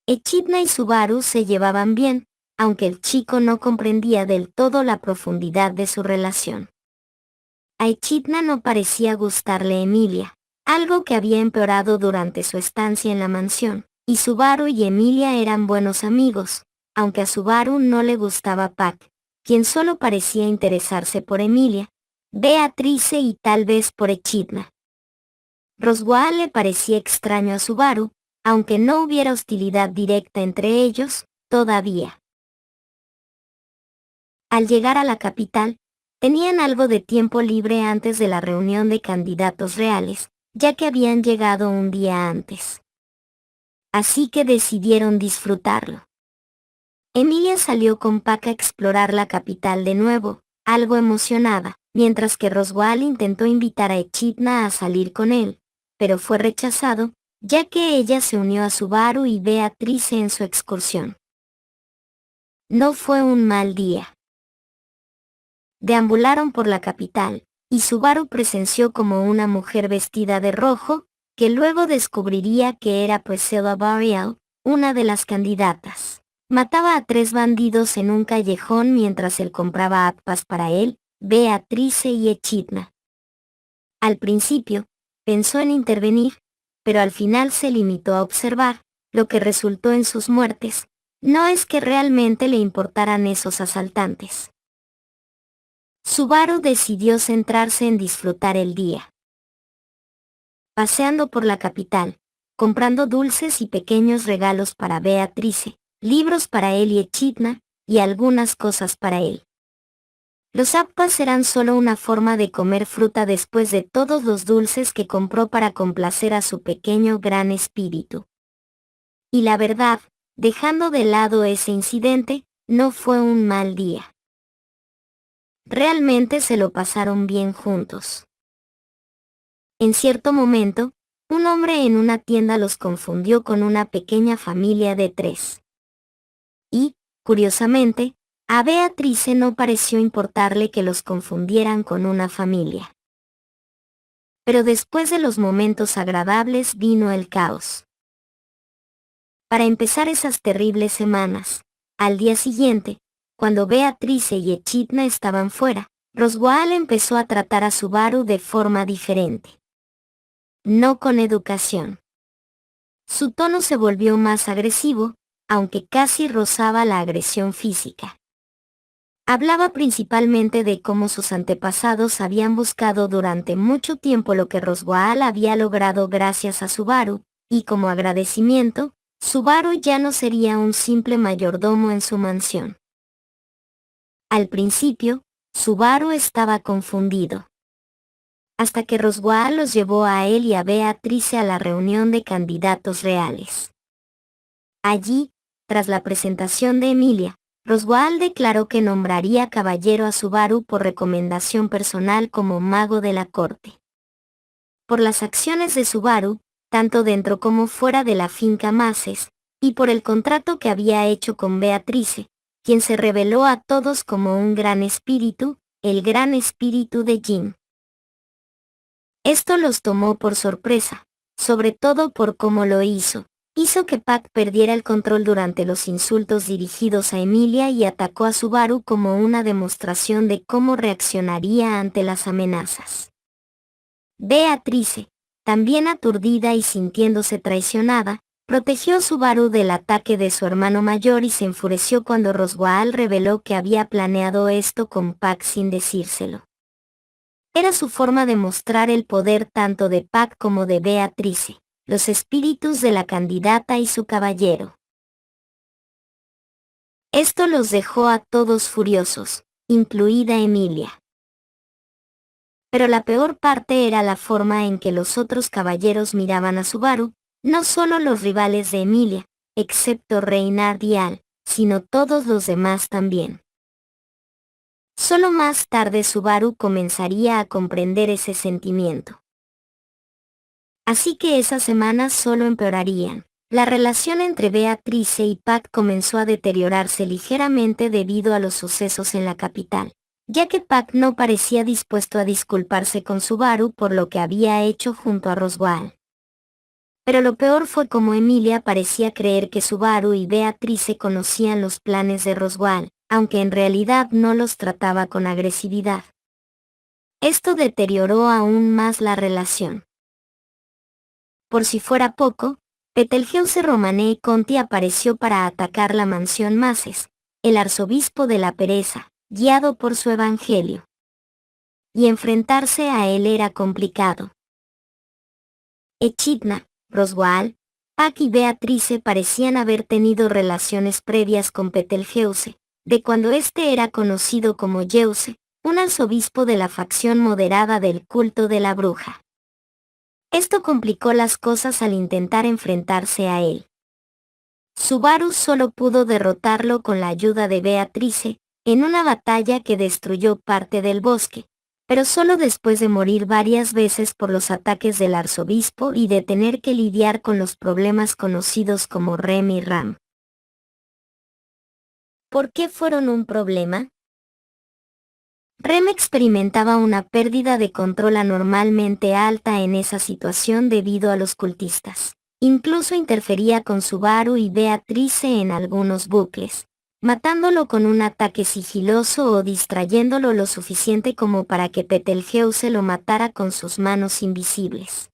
Echidna y Subaru se llevaban bien, aunque el chico no comprendía del todo la profundidad de su relación. A Echidna no parecía gustarle Emilia, algo que había empeorado durante su estancia en la mansión, y Subaru y Emilia eran buenos amigos, aunque a Subaru no le gustaba Pac, quien solo parecía interesarse por Emilia, Beatrice y tal vez por Echidna. Roswaal le parecía extraño a Subaru, aunque no hubiera hostilidad directa entre ellos, todavía. Al llegar a la capital, tenían algo de tiempo libre antes de la reunión de candidatos reales, ya que habían llegado un día antes. Así que decidieron disfrutarlo. Emilia salió con Pac a explorar la capital de nuevo, algo emocionada, mientras que Roswaal intentó invitar a Echidna a salir con él, pero fue rechazado, ya que ella se unió a Subaru y Beatrice en su excursión. No fue un mal día. Deambularon por la capital, y Subaru presenció como una mujer vestida de rojo, que luego descubriría que era Priscilla Barrial, una de las candidatas. Mataba a 3 bandidos en un callejón mientras él compraba appas para él, Beatrice y Echidna. Al principio, pensó en intervenir, pero al final se limitó a observar, lo que resultó en sus muertes. No es que realmente le importaran esos asaltantes. Subaru decidió centrarse en disfrutar el día. Paseando por la capital, comprando dulces y pequeños regalos para Beatrice, libros para él y Echidna, y algunas cosas para él. Los appas eran solo una forma de comer fruta después de todos los dulces que compró para complacer a su pequeño gran espíritu. Y la verdad, dejando de lado ese incidente, no fue un mal día. Realmente se lo pasaron bien juntos. En cierto momento, un hombre en una tienda los confundió con una pequeña familia de 3. Y, curiosamente, a Beatrice no pareció importarle que los confundieran con una familia. Pero después de los momentos agradables vino el caos. Para empezar esas terribles semanas, al día siguiente, cuando Beatrice y Echidna estaban fuera, Roswaal empezó a tratar a Subaru de forma diferente. No con educación. Su tono se volvió más agresivo, aunque casi rozaba la agresión física. Hablaba principalmente de cómo sus antepasados habían buscado durante mucho tiempo lo que Roswaal había logrado gracias a Subaru, y como agradecimiento, Subaru ya no sería un simple mayordomo en su mansión. Al principio, Subaru estaba confundido. Hasta que Roswaal los llevó a él y a Beatrice a la reunión de candidatos reales. Allí, tras la presentación de Emilia, Roswaal declaró que nombraría caballero a Subaru por recomendación personal como mago de la corte. Por las acciones de Subaru, tanto dentro como fuera de la finca Maces, y por el contrato que había hecho con Beatrice, quien se reveló a todos como un gran espíritu, el gran espíritu de Jin. Esto los tomó por sorpresa, sobre todo por cómo lo hizo. Hizo que Pac perdiera el control durante los insultos dirigidos a Emilia y atacó a Subaru como una demostración de cómo reaccionaría ante las amenazas. Beatrice, también aturdida y sintiéndose traicionada, protegió a Subaru del ataque de su hermano mayor y se enfureció cuando Roswaal reveló que había planeado esto con Pac sin decírselo. Era su forma de mostrar el poder tanto de Pac como de Beatrice, los espíritus de la candidata y su caballero. Esto los dejó a todos furiosos, incluida Emilia. Pero la peor parte era la forma en que los otros caballeros miraban a Subaru, no solo los rivales de Emilia, excepto Reynard y Al, sino todos los demás también. Solo más tarde Subaru comenzaría a comprender ese sentimiento. Así que esas semanas solo empeorarían. La relación entre Beatrice y Pac comenzó a deteriorarse ligeramente debido a los sucesos en la capital, ya que Pac no parecía dispuesto a disculparse con Subaru por lo que había hecho junto a Roswaal. Pero lo peor fue como Emilia parecía creer que Subaru y Beatrice conocían los planes de Roswaal, aunque en realidad no los trataba con agresividad. Esto deterioró aún más la relación. Por si fuera poco, Betelgeuse Romanei Conti apareció para atacar la mansión Maces, el arzobispo de la pereza, guiado por su evangelio. Y enfrentarse a él era complicado. Echidna, Roswaal, Pac y Beatrice parecían haber tenido relaciones previas con Betelgeuse, de cuando éste era conocido como Yeuse, un arzobispo de la facción moderada del culto de la bruja. Esto complicó las cosas al intentar enfrentarse a él. Subaru solo pudo derrotarlo con la ayuda de Beatrice, en una batalla que destruyó parte del bosque, pero solo después de morir varias veces por los ataques del arzobispo y de tener que lidiar con los problemas conocidos como Rem y Ram. ¿Por qué fueron un problema? Rem experimentaba una pérdida de control anormalmente alta en esa situación debido a los cultistas. Incluso interfería con Subaru y Beatrice en algunos bucles, matándolo con un ataque sigiloso o distrayéndolo lo suficiente como para que Betelgeuse lo matara con sus manos invisibles.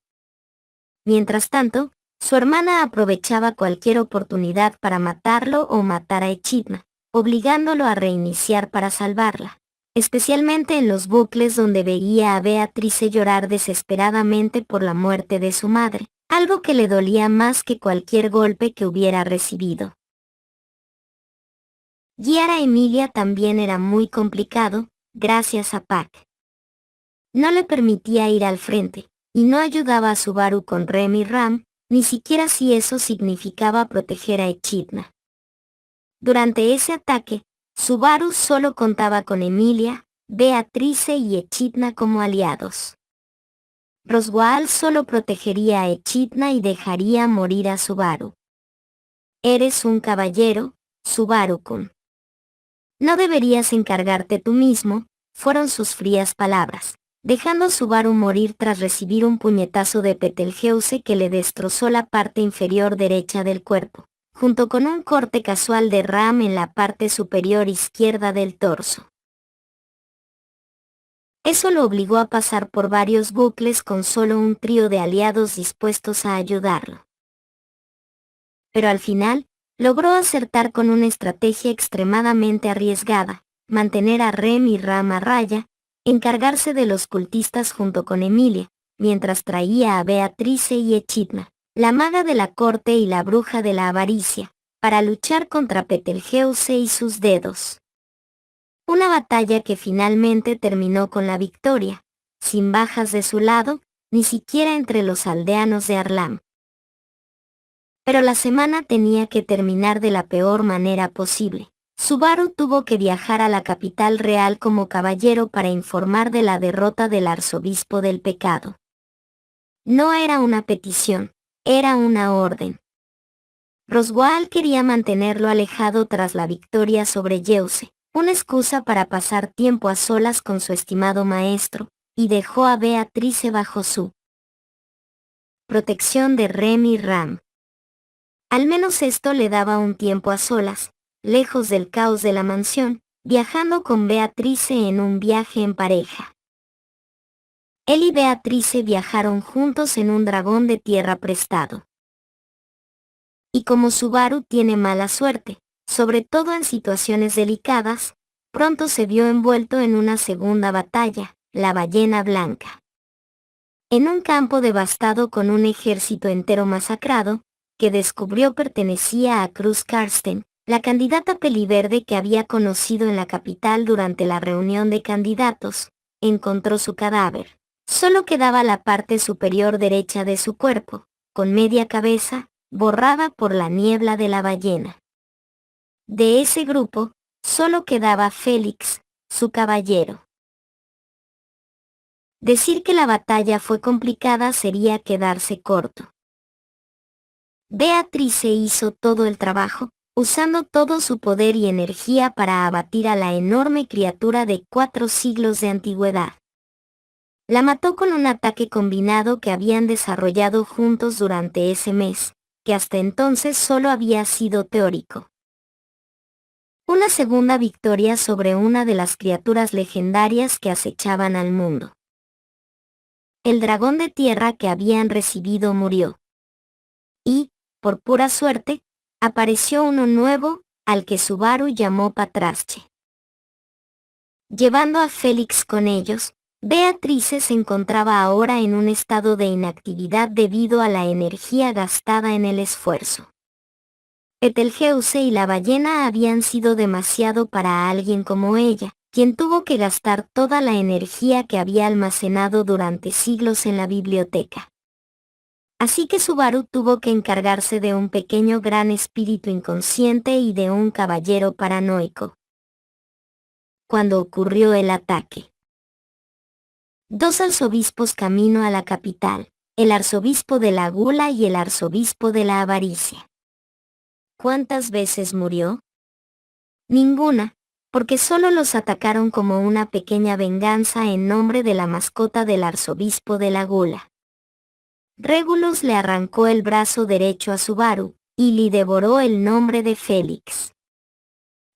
Mientras tanto, su hermana aprovechaba cualquier oportunidad para matarlo o matar a Echidna, obligándolo a reiniciar para salvarla, especialmente en los bucles donde veía a Beatrice llorar desesperadamente por la muerte de su madre, algo que le dolía más que cualquier golpe que hubiera recibido. Guiar a Emilia también era muy complicado, gracias a Pac. No le permitía ir al frente, y no ayudaba a Subaru con Rem y Ram, ni siquiera si eso significaba proteger a Echidna. Durante ese ataque, Subaru solo contaba con Emilia, Beatrice y Echidna como aliados. Roswaal solo protegería a Echidna y dejaría morir a Subaru. Eres un caballero, Subaru-kun. No deberías encargarte tú mismo, fueron sus frías palabras, dejando a Subaru morir tras recibir un puñetazo de Betelgeuse que le destrozó la parte inferior derecha del cuerpo, junto con un corte casual de Ram en la parte superior izquierda del torso. Eso lo obligó a pasar por varios bucles con solo un trío de aliados dispuestos a ayudarlo. Pero al final, logró acertar con una estrategia extremadamente arriesgada, mantener a Rem y Ram a raya, encargarse de los cultistas junto con Emilia, mientras traía a Beatrice y Echidna, la maga de la corte y la bruja de la avaricia, para luchar contra Betelgeuse y sus dedos. Una batalla que finalmente terminó con la victoria, sin bajas de su lado, ni siquiera entre los aldeanos de Arlam. Pero la semana tenía que terminar de la peor manera posible. Subaru tuvo que viajar a la capital real como caballero para informar de la derrota del arzobispo del pecado. No era una petición, era una orden. Roswaal quería mantenerlo alejado tras la victoria sobre Yeuse, una excusa para pasar tiempo a solas con su estimado maestro, y dejó a Beatrice bajo su protección de Rem y Ram. Al menos esto le daba un tiempo a solas, lejos del caos de la mansión, viajando con Beatrice en un viaje en pareja. Él y Beatrice viajaron juntos en un dragón de tierra prestado. Y como Subaru tiene mala suerte, sobre todo en situaciones delicadas, pronto se vio envuelto en una segunda batalla, la ballena blanca. En un campo devastado con un ejército entero masacrado, que descubrió pertenecía a Cruz Karsten, la candidata peliverde que había conocido en la capital durante la reunión de candidatos, encontró su cadáver. Solo quedaba la parte superior derecha de su cuerpo, con media cabeza, borrada por la niebla de la ballena. De ese grupo, solo quedaba Félix, su caballero. Decir que la batalla fue complicada sería quedarse corto. Beatrice hizo todo el trabajo, usando todo su poder y energía para abatir a la enorme criatura de 4 siglos de antigüedad. La mató con un ataque combinado que habían desarrollado juntos durante ese mes, que hasta entonces solo había sido teórico. Una segunda victoria sobre una de las criaturas legendarias que acechaban al mundo. El dragón de tierra que habían recibido murió. Y, por pura suerte, apareció uno nuevo, al que Subaru llamó Patrasche. Llevando a Félix con ellos, Beatrice se encontraba ahora en un estado de inactividad debido a la energía gastada en el esfuerzo. Betelgeuse y la ballena habían sido demasiado para alguien como ella, quien tuvo que gastar toda la energía que había almacenado durante siglos en la biblioteca. Así que Subaru tuvo que encargarse de un pequeño gran espíritu inconsciente y de un caballero paranoico. Cuando ocurrió el ataque, 2 arzobispos camino a la capital, el arzobispo de la gula y el arzobispo de la avaricia. ¿Cuántas veces murió? Ninguna, porque solo los atacaron como una pequeña venganza en nombre de la mascota del arzobispo de la gula. Regulus le arrancó el brazo derecho a Subaru, y le devoró el nombre de Félix.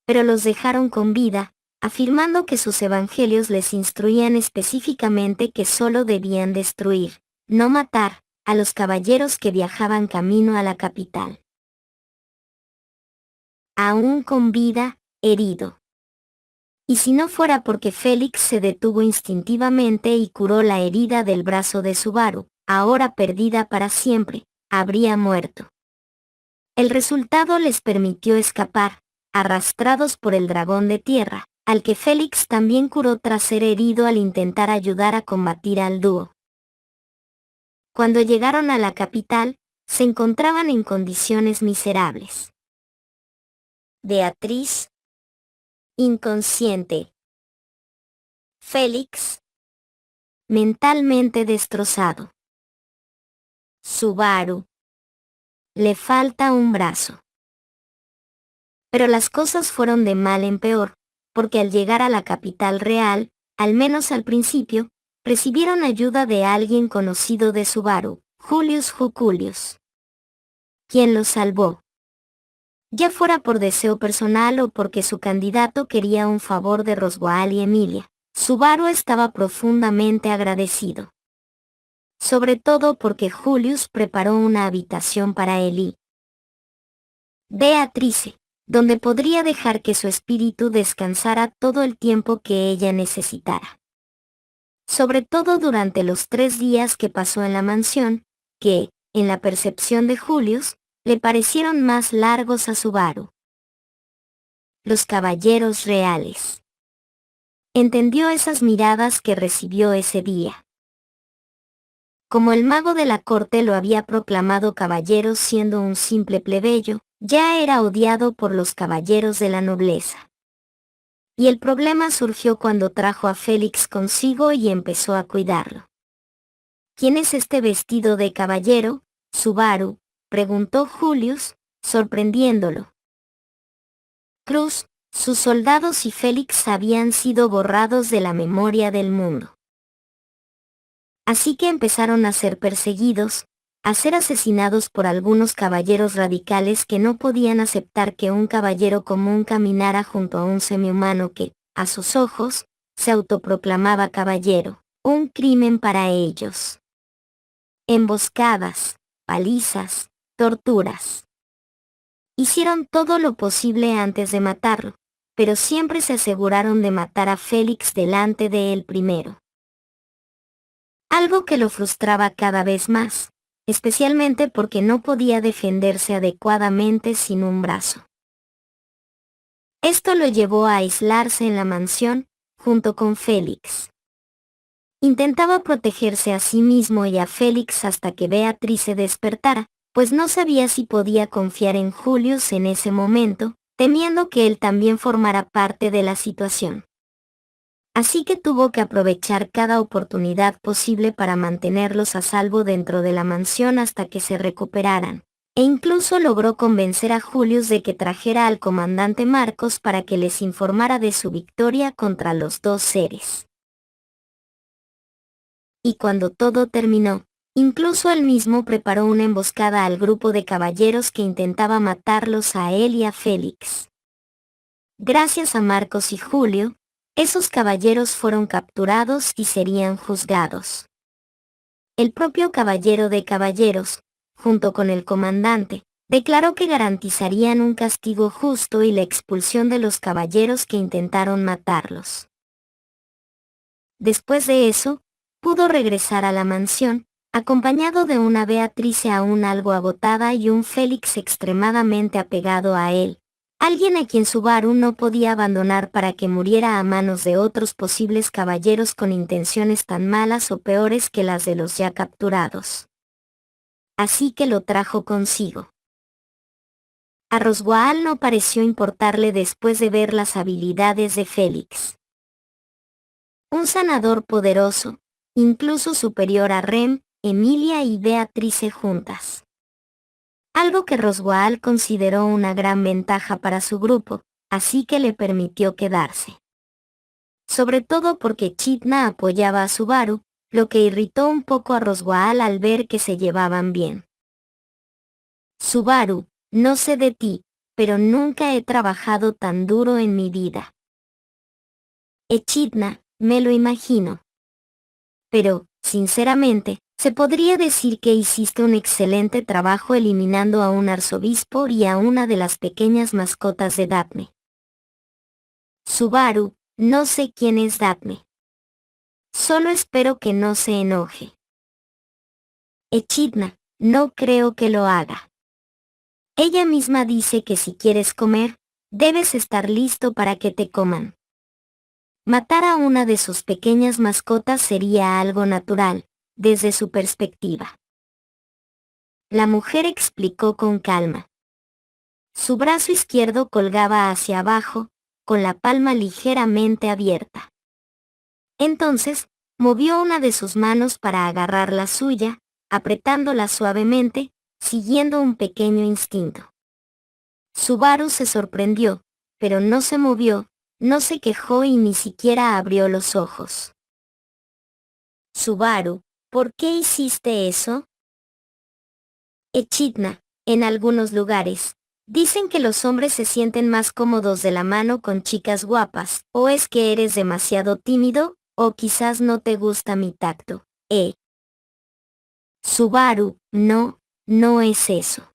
Pero los dejaron con vida, afirmando que sus evangelios les instruían específicamente que solo debían destruir, no matar, a los caballeros que viajaban camino a la capital. Aún con vida, herido. Y si no fuera porque Félix se detuvo instintivamente y curó la herida del brazo de Subaru, ahora perdida para siempre, habría muerto. El resultado les permitió escapar, arrastrados por el dragón de tierra, al que Félix también curó tras ser herido al intentar ayudar a combatir al dúo. Cuando llegaron a la capital, se encontraban en condiciones miserables. Beatriz, inconsciente. Félix, mentalmente destrozado. Subaru, le falta un brazo. Pero las cosas fueron de mal en peor, porque al llegar a la capital real, al menos al principio, recibieron ayuda de alguien conocido de Subaru, Julius Juculius, quien los salvó. Ya fuera por deseo personal o porque su candidato quería un favor de Roswaal y Emilia, Subaru estaba profundamente agradecido. Sobre todo porque Julius preparó una habitación para él y Beatrice, donde podría dejar que su espíritu descansara todo el tiempo que ella necesitara. Sobre todo durante los 3 días que pasó en la mansión, que, en la percepción de Julius, le parecieron más largos a Subaru. Los caballeros reales. Entendió esas miradas que recibió ese día. Como el mago de la corte lo había proclamado caballero siendo un simple plebeyo, ya era odiado por los caballeros de la nobleza. Y el problema surgió cuando trajo a Félix consigo y empezó a cuidarlo. ¿Quién es este vestido de caballero, Subaru?, preguntó Julius, sorprendiéndolo. Cruz, sus soldados y Félix habían sido borrados de la memoria del mundo. Así que empezaron a ser perseguidos, a ser asesinados por algunos caballeros radicales que no podían aceptar que un caballero común caminara junto a un semihumano que, a sus ojos, se autoproclamaba caballero, un crimen para ellos. Emboscadas, palizas, torturas. Hicieron todo lo posible antes de matarlo, pero siempre se aseguraron de matar a Félix delante de él primero. Algo que lo frustraba cada vez más, especialmente porque no podía defenderse adecuadamente sin un brazo. Esto lo llevó a aislarse en la mansión, junto con Félix. Intentaba protegerse a sí mismo y a Félix hasta que Beatrice despertara, pues no sabía si podía confiar en Julius en ese momento, temiendo que él también formara parte de la situación. Así que tuvo que aprovechar cada oportunidad posible para mantenerlos a salvo dentro de la mansión hasta que se recuperaran, e incluso logró convencer a Julius de que trajera al comandante Marcos para que les informara de su victoria contra los dos seres. Y cuando todo terminó, incluso él mismo preparó una emboscada al grupo de caballeros que intentaba matarlos a él y a Félix. Gracias a Marcos y Julio, esos caballeros fueron capturados y serían juzgados. El propio caballero de caballeros, junto con el comandante, declaró que garantizarían un castigo justo y la expulsión de los caballeros que intentaron matarlos. Después de eso, pudo regresar a la mansión, acompañado de una Beatrice aún algo agotada y un Félix extremadamente apegado a él, alguien a quien Subaru no podía abandonar para que muriera a manos de otros posibles caballeros con intenciones tan malas o peores que las de los ya capturados. Así que lo trajo consigo. A Roswaal no pareció importarle después de ver las habilidades de Félix. Un sanador poderoso, incluso superior a Rem, Emilia y Beatrice juntas. Algo que Roswaal consideró una gran ventaja para su grupo, así que le permitió quedarse. Sobre todo porque Chitna apoyaba a Subaru, lo que irritó un poco a Roswaal al ver que se llevaban bien. Subaru, no sé de ti, pero nunca he trabajado tan duro en mi vida. Echidna, me lo imagino. Pero, sinceramente, se podría decir que hiciste un excelente trabajo eliminando a un arzobispo y a una de las pequeñas mascotas de Daphne. Subaru, no sé quién es Daphne. Solo espero que no se enoje. Echidna, no creo que lo haga. Ella misma dice que si quieres comer, debes estar listo para que te coman. Matar a una de sus pequeñas mascotas sería algo natural, desde su perspectiva. La mujer explicó con calma. Su brazo izquierdo colgaba hacia abajo, con la palma ligeramente abierta. Entonces, movió una de sus manos para agarrar la suya, apretándola suavemente, siguiendo un pequeño instinto. Subaru se sorprendió, pero no se movió, no se quejó y ni siquiera abrió los ojos. Subaru, ¿por qué hiciste eso? Echidna, en algunos lugares, dicen que los hombres se sienten más cómodos de la mano con chicas guapas, o es que eres demasiado tímido, o quizás no te gusta mi tacto, Subaru, no, no es eso.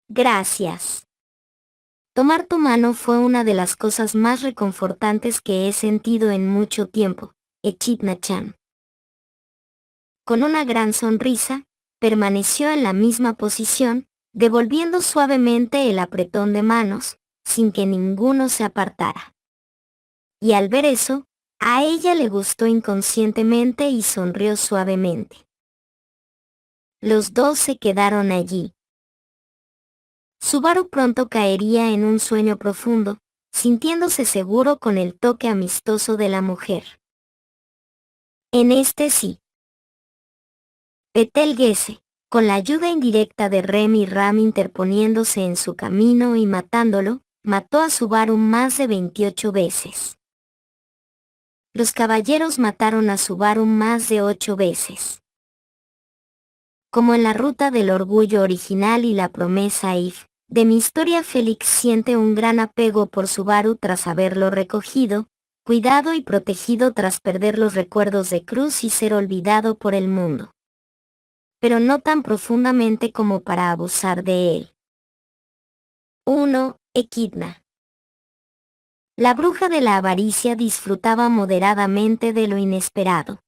Gracias. Tomar tu mano fue una de las cosas más reconfortantes que he sentido en mucho tiempo, Echidna-chan. Con una gran sonrisa, permaneció en la misma posición, devolviendo suavemente el apretón de manos, sin que ninguno se apartara. Y al ver eso, a ella le gustó inconscientemente y sonrió suavemente. Los dos se quedaron allí. Subaru pronto caería en un sueño profundo, sintiéndose seguro con el toque amistoso de la mujer. En este sí. Betelgeuse, con la ayuda indirecta de Rem y Ram interponiéndose en su camino y matándolo, mató a Subaru más de 28 veces. Los caballeros mataron a Subaru más de 8 veces. Como en la ruta del orgullo original y la promesa If, de mi historia Félix siente un gran apego por Subaru tras haberlo recogido, cuidado y protegido tras perder los recuerdos de Cruz y ser olvidado por el mundo. Pero no tan profundamente como para abusar de él. 1. Equidna. La bruja de la avaricia disfrutaba moderadamente de lo inesperado.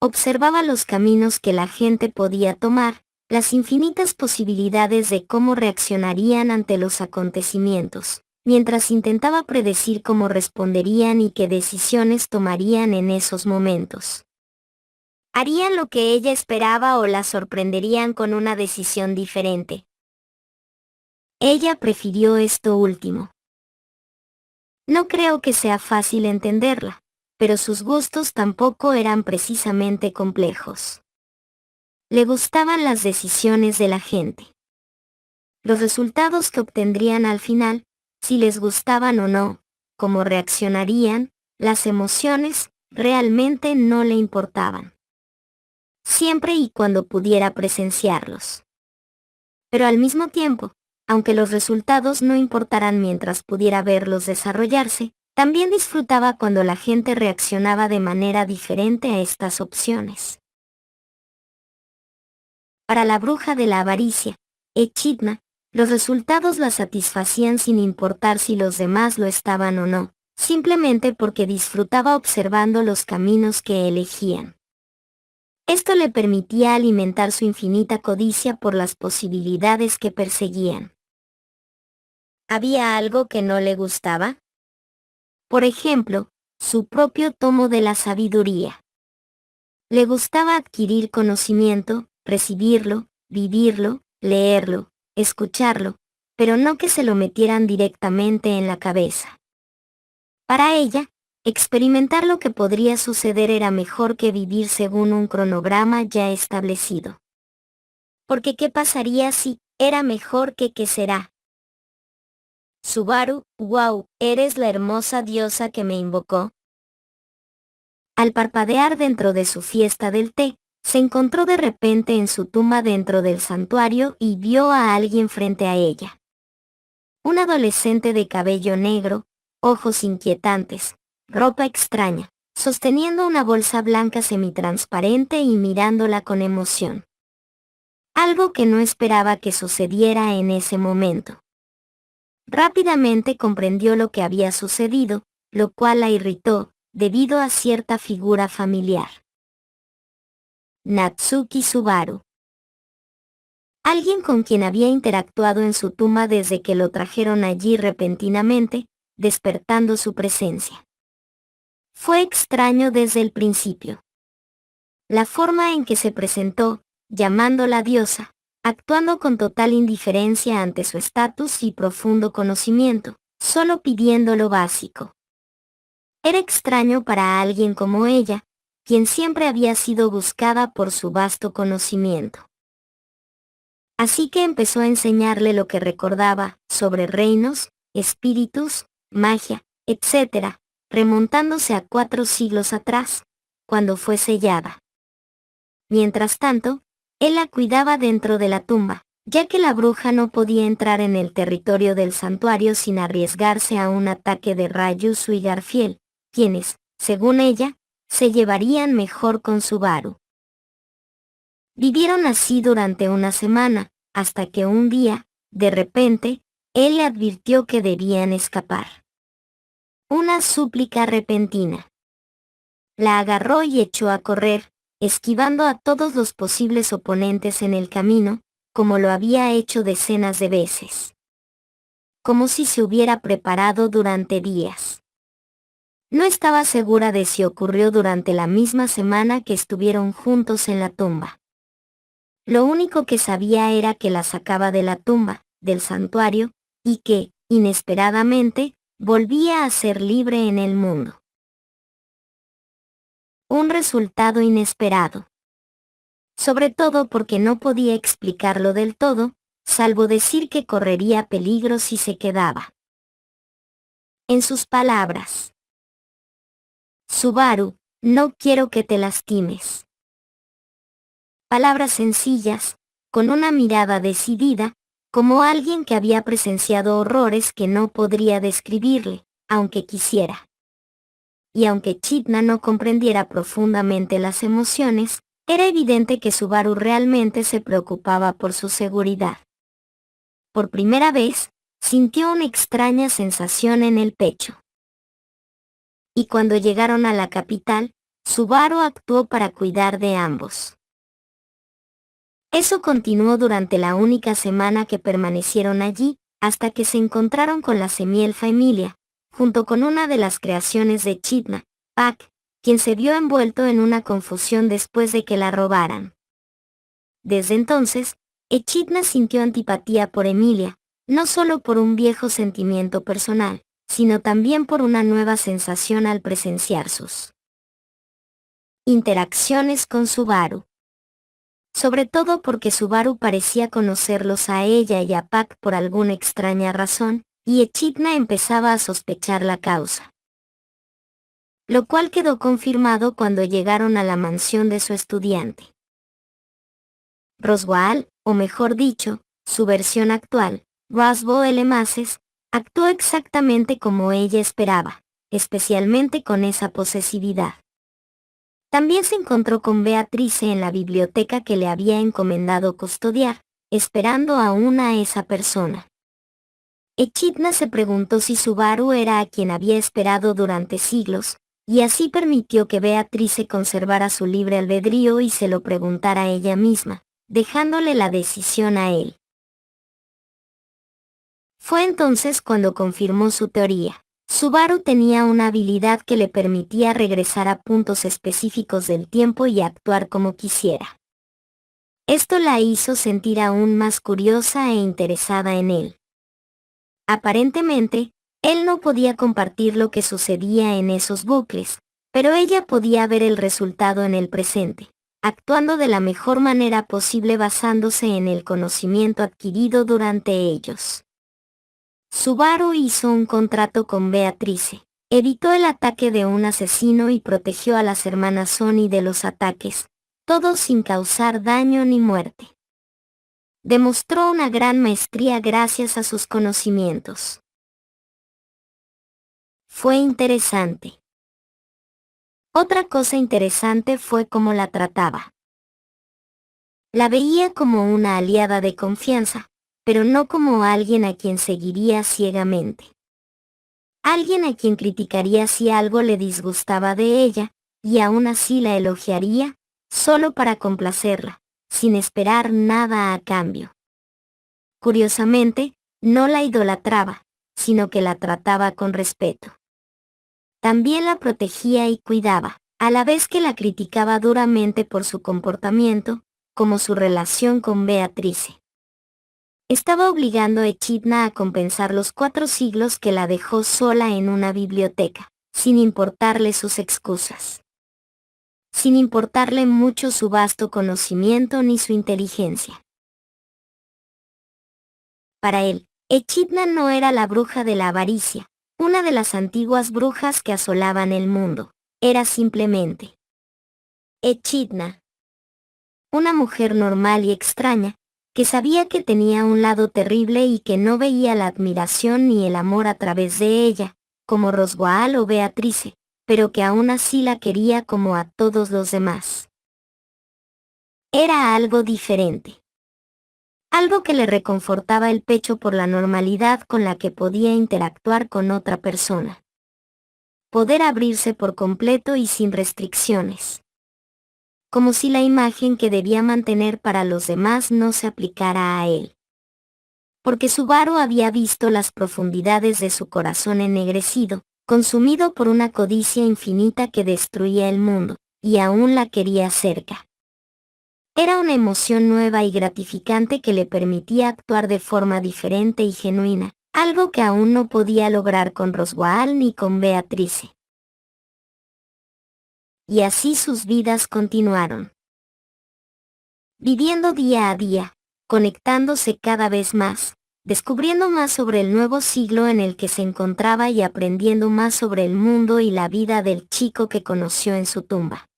Observaba los caminos que la gente podía tomar, las infinitas posibilidades de cómo reaccionarían ante los acontecimientos, mientras intentaba predecir cómo responderían y qué decisiones tomarían en esos momentos. ¿Harían lo que ella esperaba o la sorprenderían con una decisión diferente? Ella prefirió esto último. No creo que sea fácil entenderla, pero sus gustos tampoco eran precisamente complejos. Le gustaban las decisiones de la gente. Los resultados que obtendrían al final, si les gustaban o no, cómo reaccionarían, las emociones, realmente no le importaban. Siempre y cuando pudiera presenciarlos. Pero al mismo tiempo, aunque los resultados no importaran mientras pudiera verlos desarrollarse, también disfrutaba cuando la gente reaccionaba de manera diferente a estas opciones. Para la bruja de la avaricia, Echidna, los resultados la satisfacían sin importar si los demás lo estaban o no, simplemente porque disfrutaba observando los caminos que elegían. Esto le permitía alimentar su infinita codicia por las posibilidades que perseguían. ¿Había algo que no le gustaba? Por ejemplo, su propio tomo de la sabiduría. Le gustaba adquirir conocimiento, recibirlo, vivirlo, leerlo, escucharlo, pero no que se lo metieran directamente en la cabeza. Para ella, experimentar lo que podría suceder era mejor que vivir según un cronograma ya establecido. Porque ¿qué pasaría si era mejor que qué será? Subaru, wow, eres la hermosa diosa que me invocó. Al parpadear dentro de su fiesta del té, se encontró de repente en su tumba dentro del santuario y vio a alguien frente a ella. Un adolescente de cabello negro, ojos inquietantes, ropa extraña, sosteniendo una bolsa blanca semitransparente y mirándola con emoción. Algo que no esperaba que sucediera en ese momento. Rápidamente comprendió lo que había sucedido, lo cual la irritó, debido a cierta figura familiar. Natsuki Subaru. Alguien con quien había interactuado en su tumba desde que lo trajeron allí repentinamente, despertando su presencia. Fue extraño desde el principio. La forma en que se presentó, llamándola diosa, actuando con total indiferencia ante su estatus y profundo conocimiento, solo pidiendo lo básico. Era extraño para alguien como ella, quien siempre había sido buscada por su vasto conocimiento. Así que empezó a enseñarle lo que recordaba sobre reinos, espíritus, magia, etc., remontándose a 4 siglos atrás, cuando fue sellada. Mientras tanto, él la cuidaba dentro de la tumba, ya que la bruja no podía entrar en el territorio del santuario sin arriesgarse a un ataque de Ryuzu y Garfiel, quienes, según ella, se llevarían mejor con Subaru. Vivieron así durante una semana, hasta que un día, de repente, él le advirtió que debían escapar. Una súplica repentina. La agarró y echó a correr, esquivando a todos los posibles oponentes en el camino, como lo había hecho decenas de veces. Como si se hubiera preparado durante días. No estaba segura de si ocurrió durante la misma semana que estuvieron juntos en la tumba. Lo único que sabía era que la sacaba de la tumba, del santuario, y que, inesperadamente, volvía a ser libre en el mundo. Un resultado inesperado. Sobre todo porque no podía explicarlo del todo, salvo decir que correría peligro si se quedaba. En sus palabras. Subaru, no quiero que te lastimes. Palabras sencillas, con una mirada decidida, como alguien que había presenciado horrores que no podría describirle, aunque quisiera. Y aunque Echidna no comprendiera profundamente las emociones, era evidente que Subaru realmente se preocupaba por su seguridad. Por primera vez, sintió una extraña sensación en el pecho. Y cuando llegaron a la capital, Subaru actuó para cuidar de ambos. Eso continuó durante la única semana que permanecieron allí, hasta que se encontraron con la semielfa Emilia, junto con una de las creaciones de Echidna, Pac, quien se vio envuelto en una confusión después de que la robaran. Desde entonces, Echidna sintió antipatía por Emilia, no solo por un viejo sentimiento personal, sino también por una nueva sensación al presenciar sus interacciones con Subaru. Sobre todo porque Subaru parecía conocerlos a ella y a Pac por alguna extraña razón, y Echidna empezaba a sospechar la causa. Lo cual quedó confirmado cuando llegaron a la mansión de su estudiante. Roswaal, o mejor dicho, su versión actual, Roswaal L. Maces, actuó exactamente como ella esperaba, especialmente con esa posesividad. También se encontró con Beatrice en la biblioteca que le había encomendado custodiar, esperando aún a esa persona. Echidna se preguntó si Subaru era a quien había esperado durante siglos, y así permitió que Beatrice conservara su libre albedrío y se lo preguntara a ella misma, dejándole la decisión a él. Fue entonces cuando confirmó su teoría. Subaru tenía una habilidad que le permitía regresar a puntos específicos del tiempo y actuar como quisiera. Esto la hizo sentir aún más curiosa e interesada en él. Aparentemente, él no podía compartir lo que sucedía en esos bucles, pero ella podía ver el resultado en el presente, actuando de la mejor manera posible basándose en el conocimiento adquirido durante ellos. Subaru hizo un contrato con Beatrice, evitó el ataque de un asesino y protegió a las hermanas Sony de los ataques, todo sin causar daño ni muerte. Demostró una gran maestría gracias a sus conocimientos. Fue interesante. Otra cosa interesante fue cómo la trataba. La veía como una aliada de confianza, pero no como alguien a quien seguiría ciegamente. Alguien a quien criticaría si algo le disgustaba de ella, y aún así la elogiaría, solo para complacerla, sin esperar nada a cambio. Curiosamente, no la idolatraba, sino que la trataba con respeto. También la protegía y cuidaba, a la vez que la criticaba duramente por su comportamiento, como su relación con Beatrice. Estaba obligando a Echidna a compensar los 4 siglos que la dejó sola en una biblioteca, sin importarle sus excusas. Sin importarle mucho su vasto conocimiento ni su inteligencia. Para él, Echidna no era la bruja de la avaricia, una de las antiguas brujas que asolaban el mundo, era simplemente Echidna. Una mujer normal y extraña, que sabía que tenía un lado terrible y que no veía la admiración ni el amor a través de ella, como Roswaal o Beatrice, pero que aún así la quería como a todos los demás. Era algo diferente. Algo que le reconfortaba el pecho por la normalidad con la que podía interactuar con otra persona. Poder abrirse por completo y sin restricciones. Como si la imagen que debía mantener para los demás no se aplicara a él. Porque Subaru había visto las profundidades de su corazón ennegrecido, consumido por una codicia infinita que destruía el mundo, y aún la quería cerca. Era una emoción nueva y gratificante que le permitía actuar de forma diferente y genuina, algo que aún no podía lograr con Roswaal ni con Beatrice. Y así sus vidas continuaron. Viviendo día a día, conectándose cada vez más, descubriendo más sobre el nuevo siglo en el que se encontraba y aprendiendo más sobre el mundo y la vida del chico que conoció en su tumba.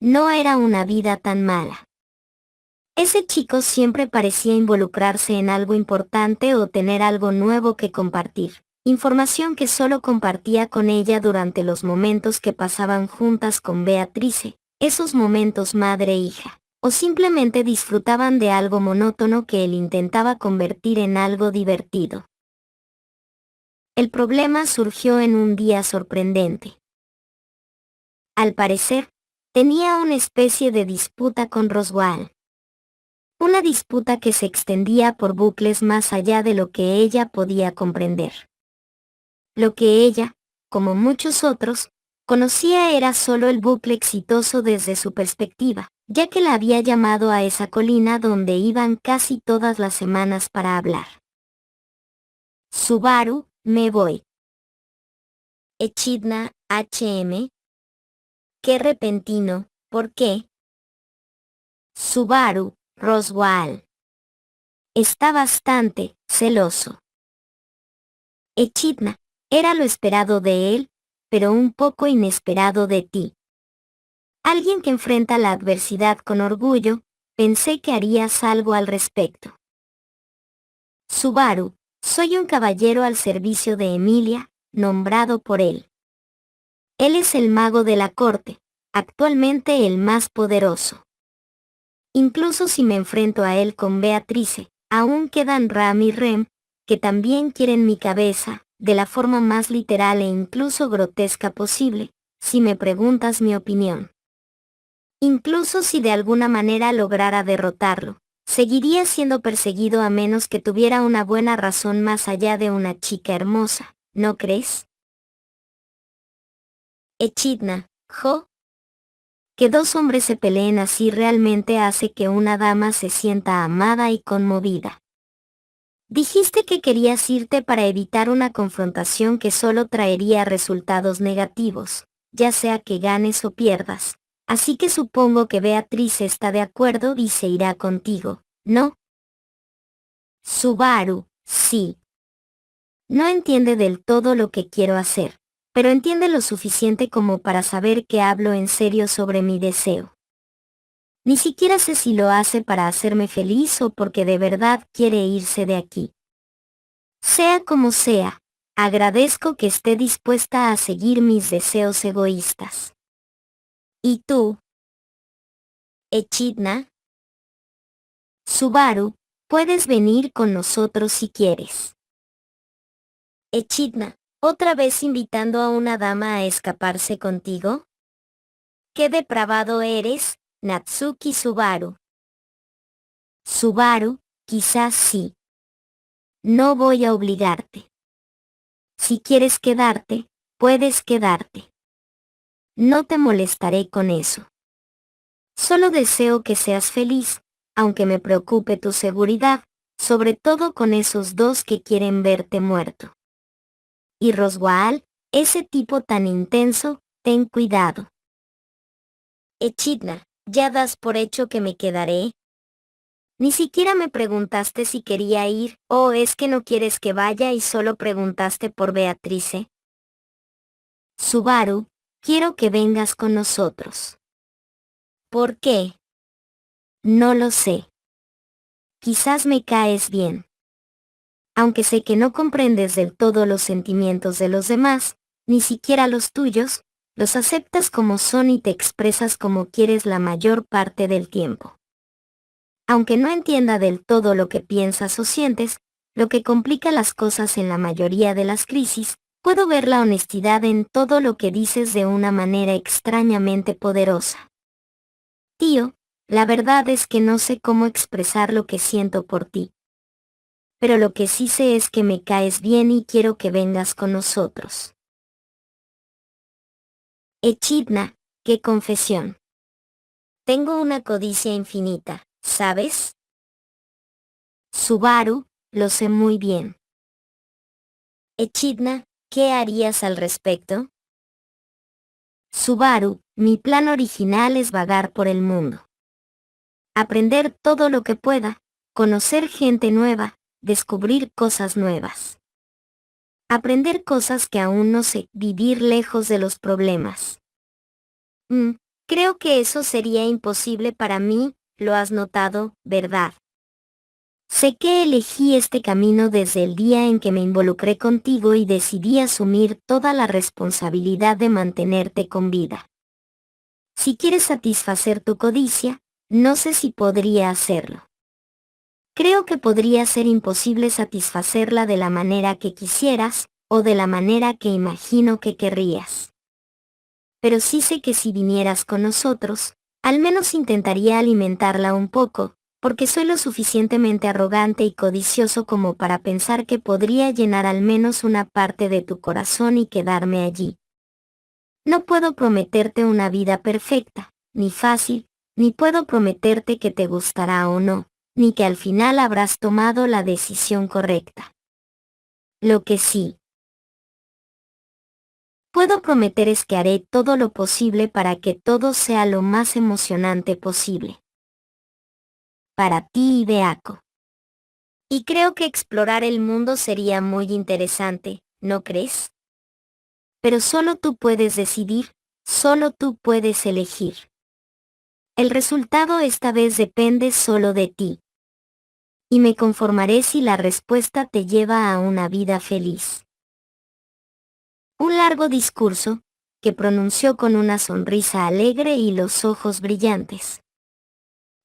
No era una vida tan mala. Ese chico siempre parecía involucrarse en algo importante o tener algo nuevo que compartir, información que solo compartía con ella durante los momentos que pasaban juntas con Beatrice, esos momentos madre-hija. O simplemente disfrutaban de algo monótono que él intentaba convertir en algo divertido. El problema surgió en un día sorprendente. Al parecer, tenía una especie de disputa con Roswaal. Una disputa que se extendía por bucles más allá de lo que ella podía comprender. Lo que ella, como muchos otros, conocía era solo el bucle exitoso desde su perspectiva, ya que la había llamado a esa colina donde iban casi todas las semanas para hablar. Subaru, me voy. Echidna, HM. Qué repentino, ¿por qué? Subaru, Roswaal. Está bastante celoso. Echidna, era lo esperado de él, pero un poco inesperado de ti. Alguien que enfrenta la adversidad con orgullo, pensé que harías algo al respecto. Subaru, soy un caballero al servicio de Emilia, nombrado por él. Él es el mago de la corte, actualmente el más poderoso. Incluso si me enfrento a él con Beatrice, aún quedan Ram y Rem, que también quieren mi cabeza, de la forma más literal e incluso grotesca posible, si me preguntas mi opinión. Incluso si de alguna manera lograra derrotarlo, seguiría siendo perseguido a menos que tuviera una buena razón más allá de una chica hermosa, ¿no crees? Echidna, Jo. Que dos hombres se peleen así realmente hace que una dama se sienta amada y conmovida. Dijiste que querías irte para evitar una confrontación que solo traería resultados negativos, ya sea que ganes o pierdas. Así que supongo que Beatriz está de acuerdo y se irá contigo, ¿no? Subaru, sí. No entiende del todo lo que quiero hacer, pero entiende lo suficiente como para saber que hablo en serio sobre mi deseo. Ni siquiera sé si lo hace para hacerme feliz o porque de verdad quiere irse de aquí. Sea como sea, agradezco que esté dispuesta a seguir mis deseos egoístas. ¿Y tú? Echidna. Subaru, puedes venir con nosotros si quieres. Echidna, ¿otra vez invitando a una dama a escaparse contigo? ¡Qué depravado eres, Natsuki Subaru! Subaru, quizás sí. No voy a obligarte. Si quieres quedarte, puedes quedarte. No te molestaré con eso. Solo deseo que seas feliz, aunque me preocupe tu seguridad, sobre todo con esos dos que quieren verte muerto. Y Roswaal, ese tipo tan intenso, ten cuidado. Echidna, ¿ya das por hecho que me quedaré? Ni siquiera me preguntaste si quería ir, o es que no quieres que vaya y solo preguntaste por Beatrice. Subaru, quiero que vengas con nosotros. ¿Por qué? No lo sé. Quizás me caes bien. Aunque sé que no comprendes del todo los sentimientos de los demás, ni siquiera los tuyos, los aceptas como son y te expresas como quieres la mayor parte del tiempo. Aunque no entienda del todo lo que piensas o sientes, lo que complica las cosas en la mayoría de las crisis, puedo ver la honestidad en todo lo que dices de una manera extrañamente poderosa. Tío, la verdad es que no sé cómo expresar lo que siento por ti. Pero lo que sí sé es que me caes bien y quiero que vengas con nosotros. Echidna, qué confesión. Tengo una codicia infinita, ¿sabes? Subaru, lo sé muy bien. Echidna, ¿qué harías al respecto? Subaru, mi plan original es vagar por el mundo. Aprender todo lo que pueda, conocer gente nueva, descubrir cosas nuevas. Aprender cosas que aún no sé, vivir lejos de los problemas. Creo que eso sería imposible para mí, lo has notado, ¿verdad? Sé que elegí este camino desde el día en que me involucré contigo y decidí asumir toda la responsabilidad de mantenerte con vida. Si quieres satisfacer tu codicia, no sé si podría hacerlo. Creo que podría ser imposible satisfacerla de la manera que quisieras, o de la manera que imagino que querrías. Pero sí sé que si vinieras con nosotros, al menos intentaría alimentarla un poco, porque soy lo suficientemente arrogante y codicioso como para pensar que podría llenar al menos una parte de tu corazón y quedarme allí. No puedo prometerte una vida perfecta, ni fácil, ni puedo prometerte que te gustará o no, ni que al final habrás tomado la decisión correcta. Lo que sí puedo prometer es que haré todo lo posible para que todo sea lo más emocionante posible. Para ti y Beaco. Y creo que explorar el mundo sería muy interesante, ¿no crees? Pero solo tú puedes decidir, solo tú puedes elegir. El resultado esta vez depende solo de ti. Y me conformaré si la respuesta te lleva a una vida feliz. Un largo discurso, que pronunció con una sonrisa alegre y los ojos brillantes.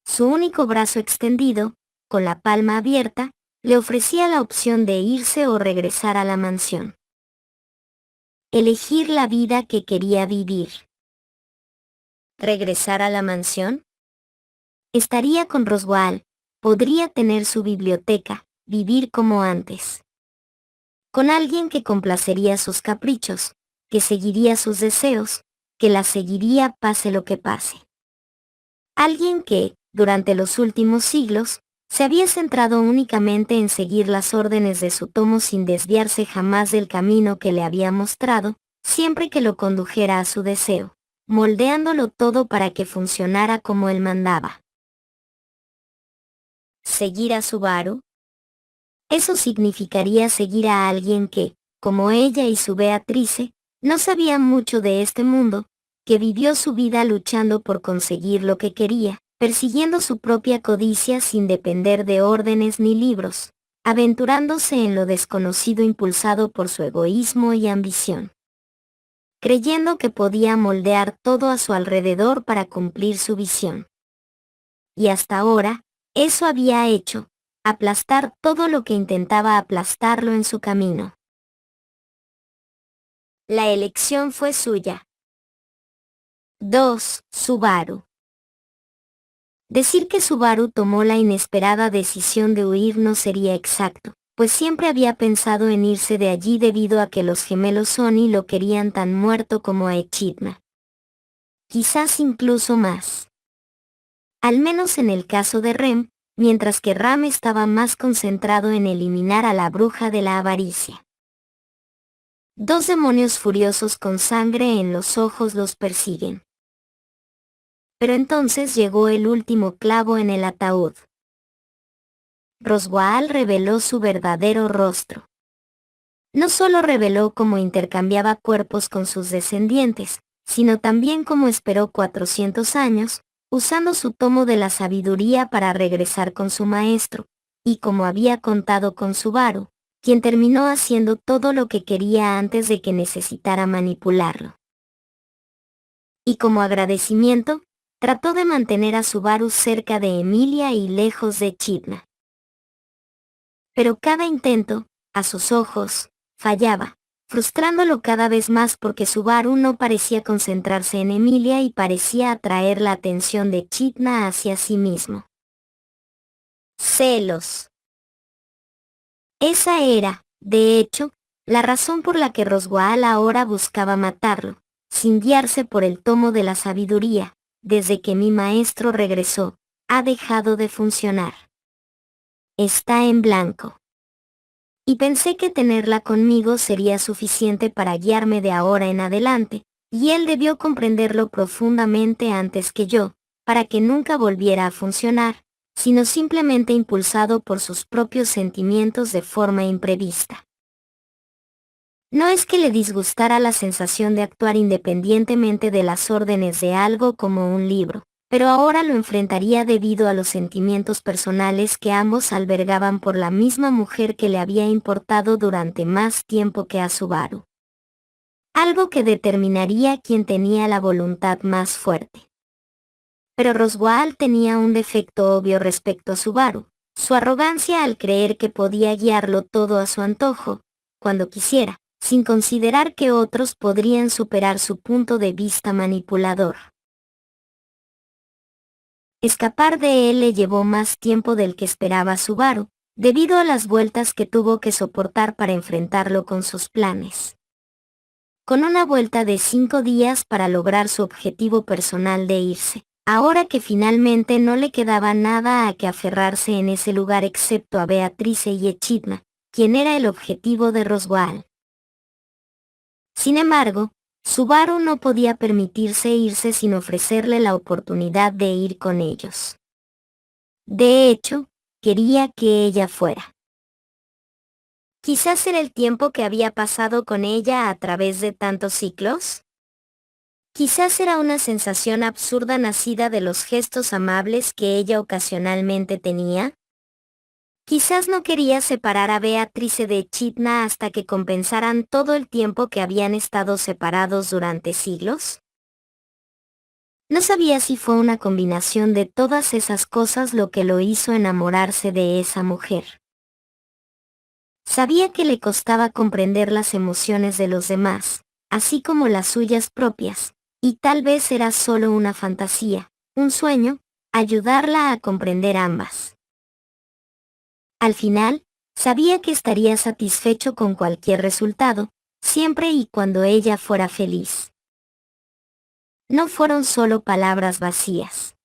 Su único brazo extendido, con la palma abierta, le ofrecía la opción de irse o regresar a la mansión. Elegir la vida que quería vivir. ¿Regresar a la mansión? Estaría con Roswaal, podría tener su biblioteca, vivir como antes. Con alguien que complacería sus caprichos, que seguiría sus deseos, que la seguiría pase lo que pase. Alguien que, durante los últimos siglos, se había centrado únicamente en seguir las órdenes de su tomo sin desviarse jamás del camino que le había mostrado, siempre que lo condujera a su deseo, moldeándolo todo para que funcionara como él mandaba. ¿Seguir a Subaru? Eso significaría seguir a alguien que, como ella y su Beatrice, no sabía mucho de este mundo, que vivió su vida luchando por conseguir lo que quería, persiguiendo su propia codicia sin depender de órdenes ni libros, aventurándose en lo desconocido impulsado por su egoísmo y ambición, creyendo que podía moldear todo a su alrededor para cumplir su visión. Y hasta ahora, eso había hecho, aplastar todo lo que intentaba aplastarlo en su camino. La elección fue suya. 2. Subaru. Decir que Subaru tomó la inesperada decisión de huir no sería exacto, pues siempre había pensado en irse de allí debido a que los gemelos Sony lo querían tan muerto como a Echidna. Quizás incluso más. Al menos en el caso de Rem, mientras que Ram estaba más concentrado en eliminar a la bruja de la avaricia. Dos demonios furiosos con sangre en los ojos los persiguen. Pero entonces llegó el último clavo en el ataúd. Roswaal reveló su verdadero rostro. No solo reveló cómo intercambiaba cuerpos con sus descendientes, sino también cómo esperó 400 años, usando su tomo de la sabiduría para regresar con su maestro, y como había contado con Subaru, quien terminó haciendo todo lo que quería antes de que necesitara manipularlo. Y como agradecimiento, trató de mantener a Subaru cerca de Emilia y lejos de Echidna. Pero cada intento, a sus ojos, fallaba, frustrándolo cada vez más porque Subaru no parecía concentrarse en Emilia y parecía atraer la atención de Echidna hacia sí mismo. Celos. Esa era, de hecho, la razón por la que Roswaal ahora buscaba matarlo, sin guiarse por el tomo de la sabiduría. Desde que mi maestro regresó, ha dejado de funcionar. Está en blanco. Y pensé que tenerla conmigo sería suficiente para guiarme de ahora en adelante, y él debió comprenderlo profundamente antes que yo, para que nunca volviera a funcionar, sino simplemente impulsado por sus propios sentimientos de forma imprevista. No es que le disgustara la sensación de actuar independientemente de las órdenes de algo como un libro, pero ahora lo enfrentaría debido a los sentimientos personales que ambos albergaban por la misma mujer que le había importado durante más tiempo que a Subaru. Algo que determinaría quién tenía la voluntad más fuerte. Pero Roswaal tenía un defecto obvio respecto a Subaru, su arrogancia al creer que podía guiarlo todo a su antojo, cuando quisiera, sin considerar que otros podrían superar su punto de vista manipulador. Escapar de él le llevó más tiempo del que esperaba Subaru, debido a las vueltas que tuvo que soportar para enfrentarlo con sus planes. Con una vuelta de 5 días para lograr su objetivo personal de irse, ahora que finalmente no le quedaba nada a que aferrarse en ese lugar excepto a Beatrice y Echidna, quien era el objetivo de Roswaal. Sin embargo, Subaru no podía permitirse irse sin ofrecerle la oportunidad de ir con ellos. De hecho, quería que ella fuera. Quizás era el tiempo que había pasado con ella a través de tantos ciclos. Quizás era una sensación absurda nacida de los gestos amables que ella ocasionalmente tenía. Quizás no quería separar a Beatrice de Echidna hasta que compensaran todo el tiempo que habían estado separados durante siglos. No sabía si fue una combinación de todas esas cosas lo que lo hizo enamorarse de esa mujer. Sabía que le costaba comprender las emociones de los demás, así como las suyas propias, y tal vez era solo una fantasía, un sueño, ayudarla a comprender ambas. Al final, sabía que estaría satisfecho con cualquier resultado, siempre y cuando ella fuera feliz. No fueron solo palabras vacías.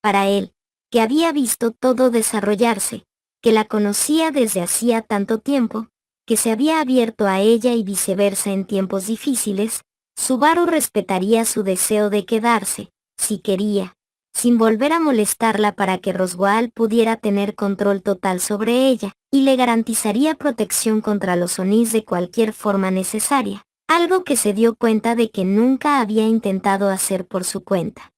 Para él, que había visto todo desarrollarse, que la conocía desde hacía tanto tiempo, que se había abierto a ella y viceversa en tiempos difíciles, Subaru respetaría su deseo de quedarse, si quería, sin volver a molestarla para que Roswaal pudiera tener control total sobre ella, y le garantizaría protección contra los Onis de cualquier forma necesaria, algo que se dio cuenta de que nunca había intentado hacer por su cuenta.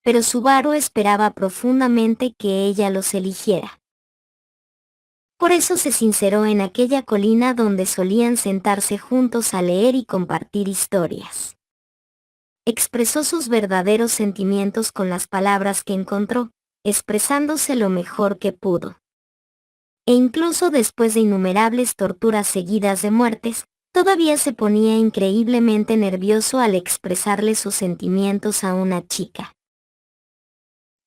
Pero Subaru esperaba profundamente que ella los eligiera. Por eso se sinceró en aquella colina donde solían sentarse juntos a leer y compartir historias. Expresó sus verdaderos sentimientos con las palabras que encontró, expresándose lo mejor que pudo. E incluso después de innumerables torturas seguidas de muertes, todavía se ponía increíblemente nervioso al expresarle sus sentimientos a una chica.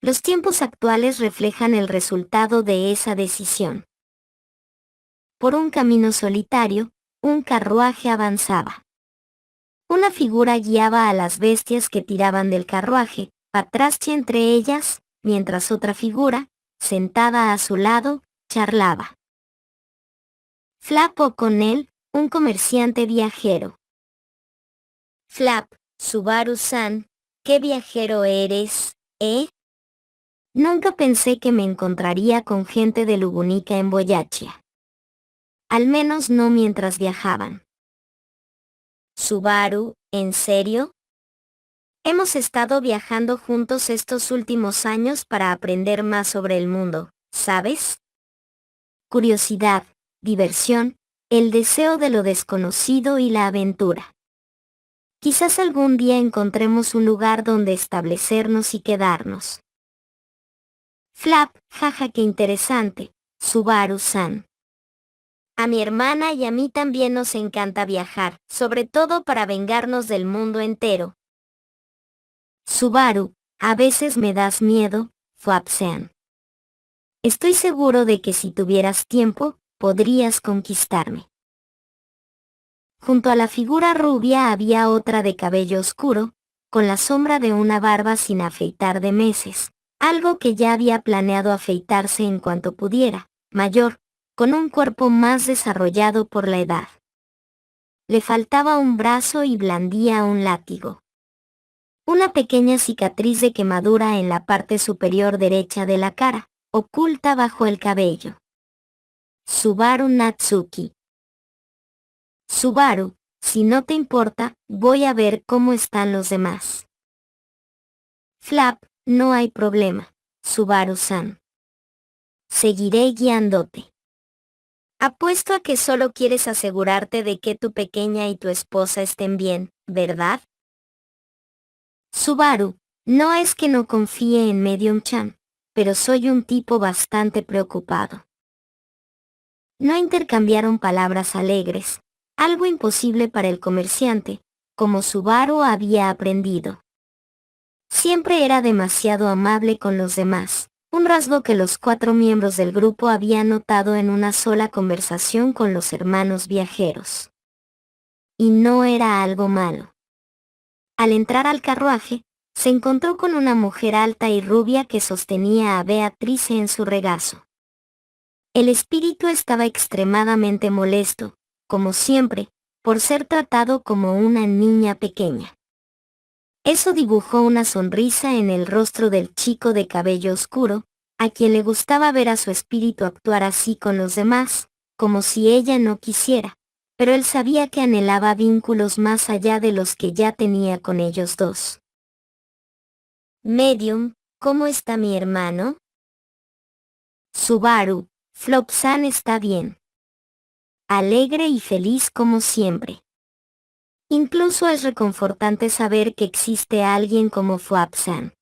Los tiempos actuales reflejan el resultado de esa decisión. Por un camino solitario, un carruaje avanzaba. Una figura guiaba a las bestias que tiraban del carruaje, Patrasche entre ellas, mientras otra figura, sentada a su lado, charlaba. Flap O'Connell, un comerciante viajero. Flap, Subaru-san, ¿qué viajero eres, eh? Nunca pensé que me encontraría con gente de Lugunica en Boyachia. Al menos no mientras viajaban. Subaru, ¿en serio? Hemos estado viajando juntos estos últimos años para aprender más sobre el mundo, ¿sabes? Curiosidad, diversión, el deseo de lo desconocido y la aventura. Quizás algún día encontremos un lugar donde establecernos y quedarnos. Flap, jaja, qué interesante, Subaru-san. A mi hermana y a mí también nos encanta viajar, sobre todo para vengarnos del mundo entero. Subaru, a veces me das miedo, Flap-san. Estoy seguro de que si tuvieras tiempo, podrías conquistarme. Junto a la figura rubia había otra de cabello oscuro, con la sombra de una barba sin afeitar de meses, algo que ya había planeado afeitarse en cuanto pudiera, mayor, con un cuerpo más desarrollado por la edad. Le faltaba un brazo y blandía un látigo. Una pequeña cicatriz de quemadura en la parte superior derecha de la cara, oculta bajo el cabello. Subaru Natsuki. Subaru, si no te importa, voy a ver cómo están los demás. Flap, no hay problema, Subaru-san. Seguiré guiándote. Apuesto a que solo quieres asegurarte de que tu pequeña y tu esposa estén bien, ¿verdad? Subaru, no es que no confíe en Medium-chan, pero soy un tipo bastante preocupado. No intercambiaron palabras alegres, algo imposible para el comerciante, como Subaru había aprendido. Siempre era demasiado amable con los demás, un rasgo que los 4 miembros del grupo habían notado en una sola conversación con los hermanos viajeros. Y no era algo malo. Al entrar al carruaje, se encontró con una mujer alta y rubia que sostenía a Beatrice en su regazo. El espíritu estaba extremadamente molesto, como siempre, por ser tratado como una niña pequeña. Eso dibujó una sonrisa en el rostro del chico de cabello oscuro, a quien le gustaba ver a su espíritu actuar así con los demás, como si ella no quisiera, pero él sabía que anhelaba vínculos más allá de los que ya tenía con ellos dos. Medium, ¿cómo está mi hermano? Subaru, Flop-san está bien. Alegre y feliz como siempre. Incluso es reconfortante saber que existe alguien como Flop-san.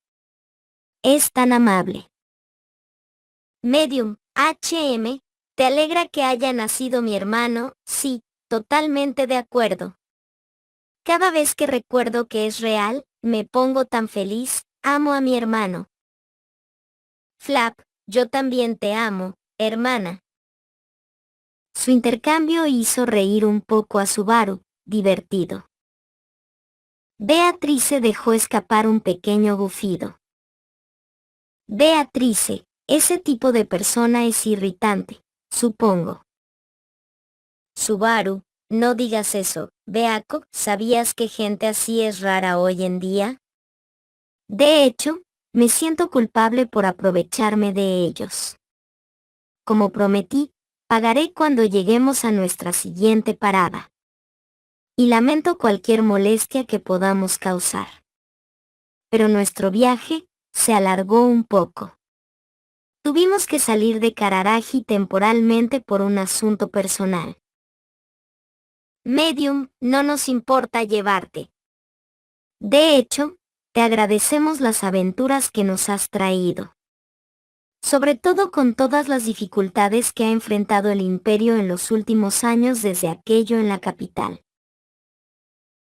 Es tan amable. Medium, HM, ¿te alegra que haya nacido mi hermano? Sí, totalmente de acuerdo. Cada vez que recuerdo que es real, me pongo tan feliz, amo a mi hermano. Flap, yo también te amo, hermana. Su intercambio hizo reír un poco a Subaru, divertido. Beatrice dejó escapar un pequeño bufido. Beatrice, ese tipo de persona es irritante, supongo. Subaru, no digas eso, Beako, ¿sabías que gente así es rara hoy en día? De hecho, me siento culpable por aprovecharme de ellos. Como prometí, pagaré cuando lleguemos a nuestra siguiente parada. Y lamento cualquier molestia que podamos causar. Pero nuestro viaje se alargó un poco. Tuvimos que salir de Kararaji temporalmente por un asunto personal. Medium, no nos importa llevarte. De hecho, te agradecemos las aventuras que nos has traído. Sobre todo con todas las dificultades que ha enfrentado el imperio en los últimos años desde aquello en la capital.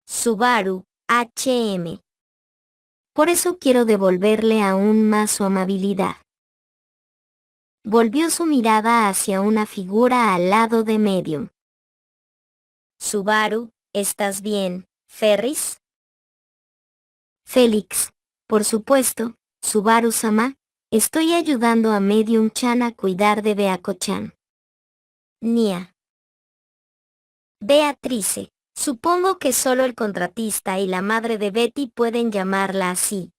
Subaru, HM. Por eso quiero devolverle aún más su amabilidad. Volvió su mirada hacia una figura al lado de Medium. Subaru, ¿estás bien, Ferris? Félix, por supuesto, Subaru-sama, estoy ayudando a Medium-chan a cuidar de Beako-chan. Nia. Beatrice, supongo que solo el contratista y la madre de Betty pueden llamarla así.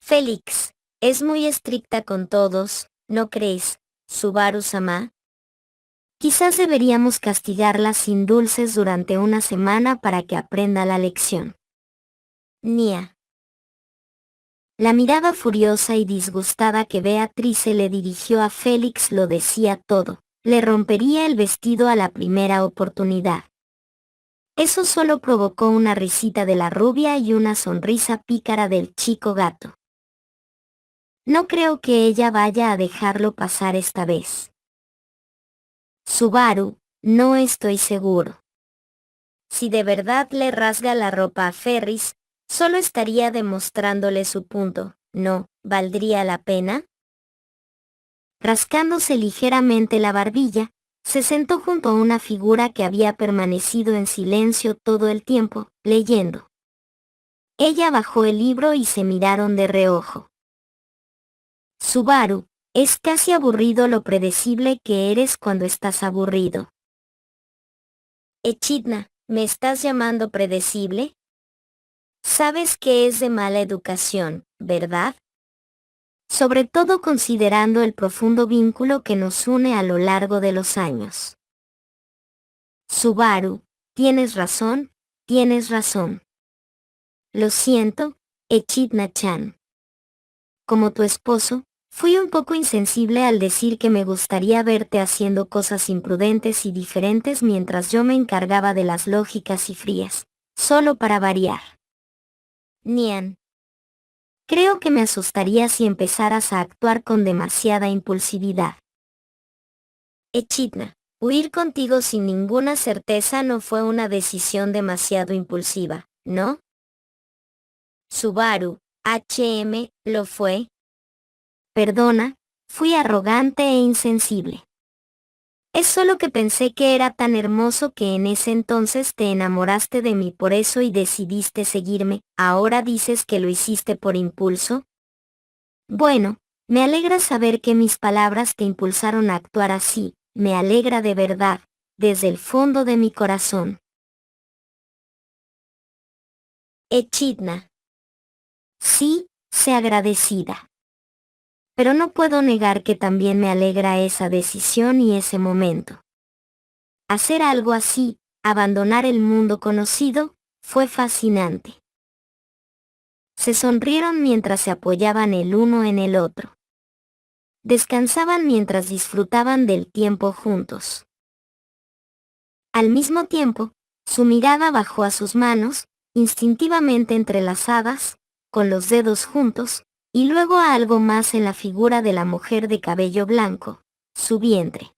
Félix, es muy estricta con todos, ¿no crees, Subaru-sama? Quizás deberíamos castigarla sin dulces durante una semana para que aprenda la lección. Nia. La mirada furiosa y disgustada que Beatrice le dirigió a Félix lo decía todo. Le rompería el vestido a la primera oportunidad. Eso solo provocó una risita de la rubia y una sonrisa pícara del chico gato. No creo que ella vaya a dejarlo pasar esta vez. Subaru, no estoy seguro. Si de verdad le rasga la ropa a Ferris, solo estaría demostrándole su punto, ¿no valdría la pena? Rascándose ligeramente la barbilla, se sentó junto a una figura que había permanecido en silencio todo el tiempo, leyendo. Ella bajó el libro y se miraron de reojo. Subaru, es casi aburrido lo predecible que eres cuando estás aburrido. Echidna, ¿me estás llamando predecible? Sabes que es de mala educación, ¿verdad? Sobre todo considerando el profundo vínculo que nos une a lo largo de los años. Subaru, tienes razón, tienes razón. Lo siento, Echidna-chan. Como tu esposo, fui un poco insensible al decir que me gustaría verte haciendo cosas imprudentes y diferentes mientras yo me encargaba de las lógicas y frías, solo para variar. Nian. Creo que me asustaría si empezaras a actuar con demasiada impulsividad. Echidna, huir contigo sin ninguna certeza no fue una decisión demasiado impulsiva, ¿no? Subaru, lo fue. Perdona, fui arrogante e insensible. Es solo que pensé que era tan hermoso que en ese entonces te enamoraste de mí por eso y decidiste seguirme. ¿Ahora dices que lo hiciste por impulso? Bueno, me alegra saber que mis palabras te impulsaron a actuar así, me alegra de verdad, desde el fondo de mi corazón. Echidna. Sí, sé agradecida. Pero no puedo negar que también me alegra esa decisión y ese momento. Hacer algo así, abandonar el mundo conocido, fue fascinante. Se sonrieron mientras se apoyaban el uno en el otro. Descansaban mientras disfrutaban del tiempo juntos. Al mismo tiempo, su mirada bajó a sus manos, instintivamente entrelazadas, con los dedos juntos, y luego a algo más en la figura de la mujer de cabello blanco, su vientre.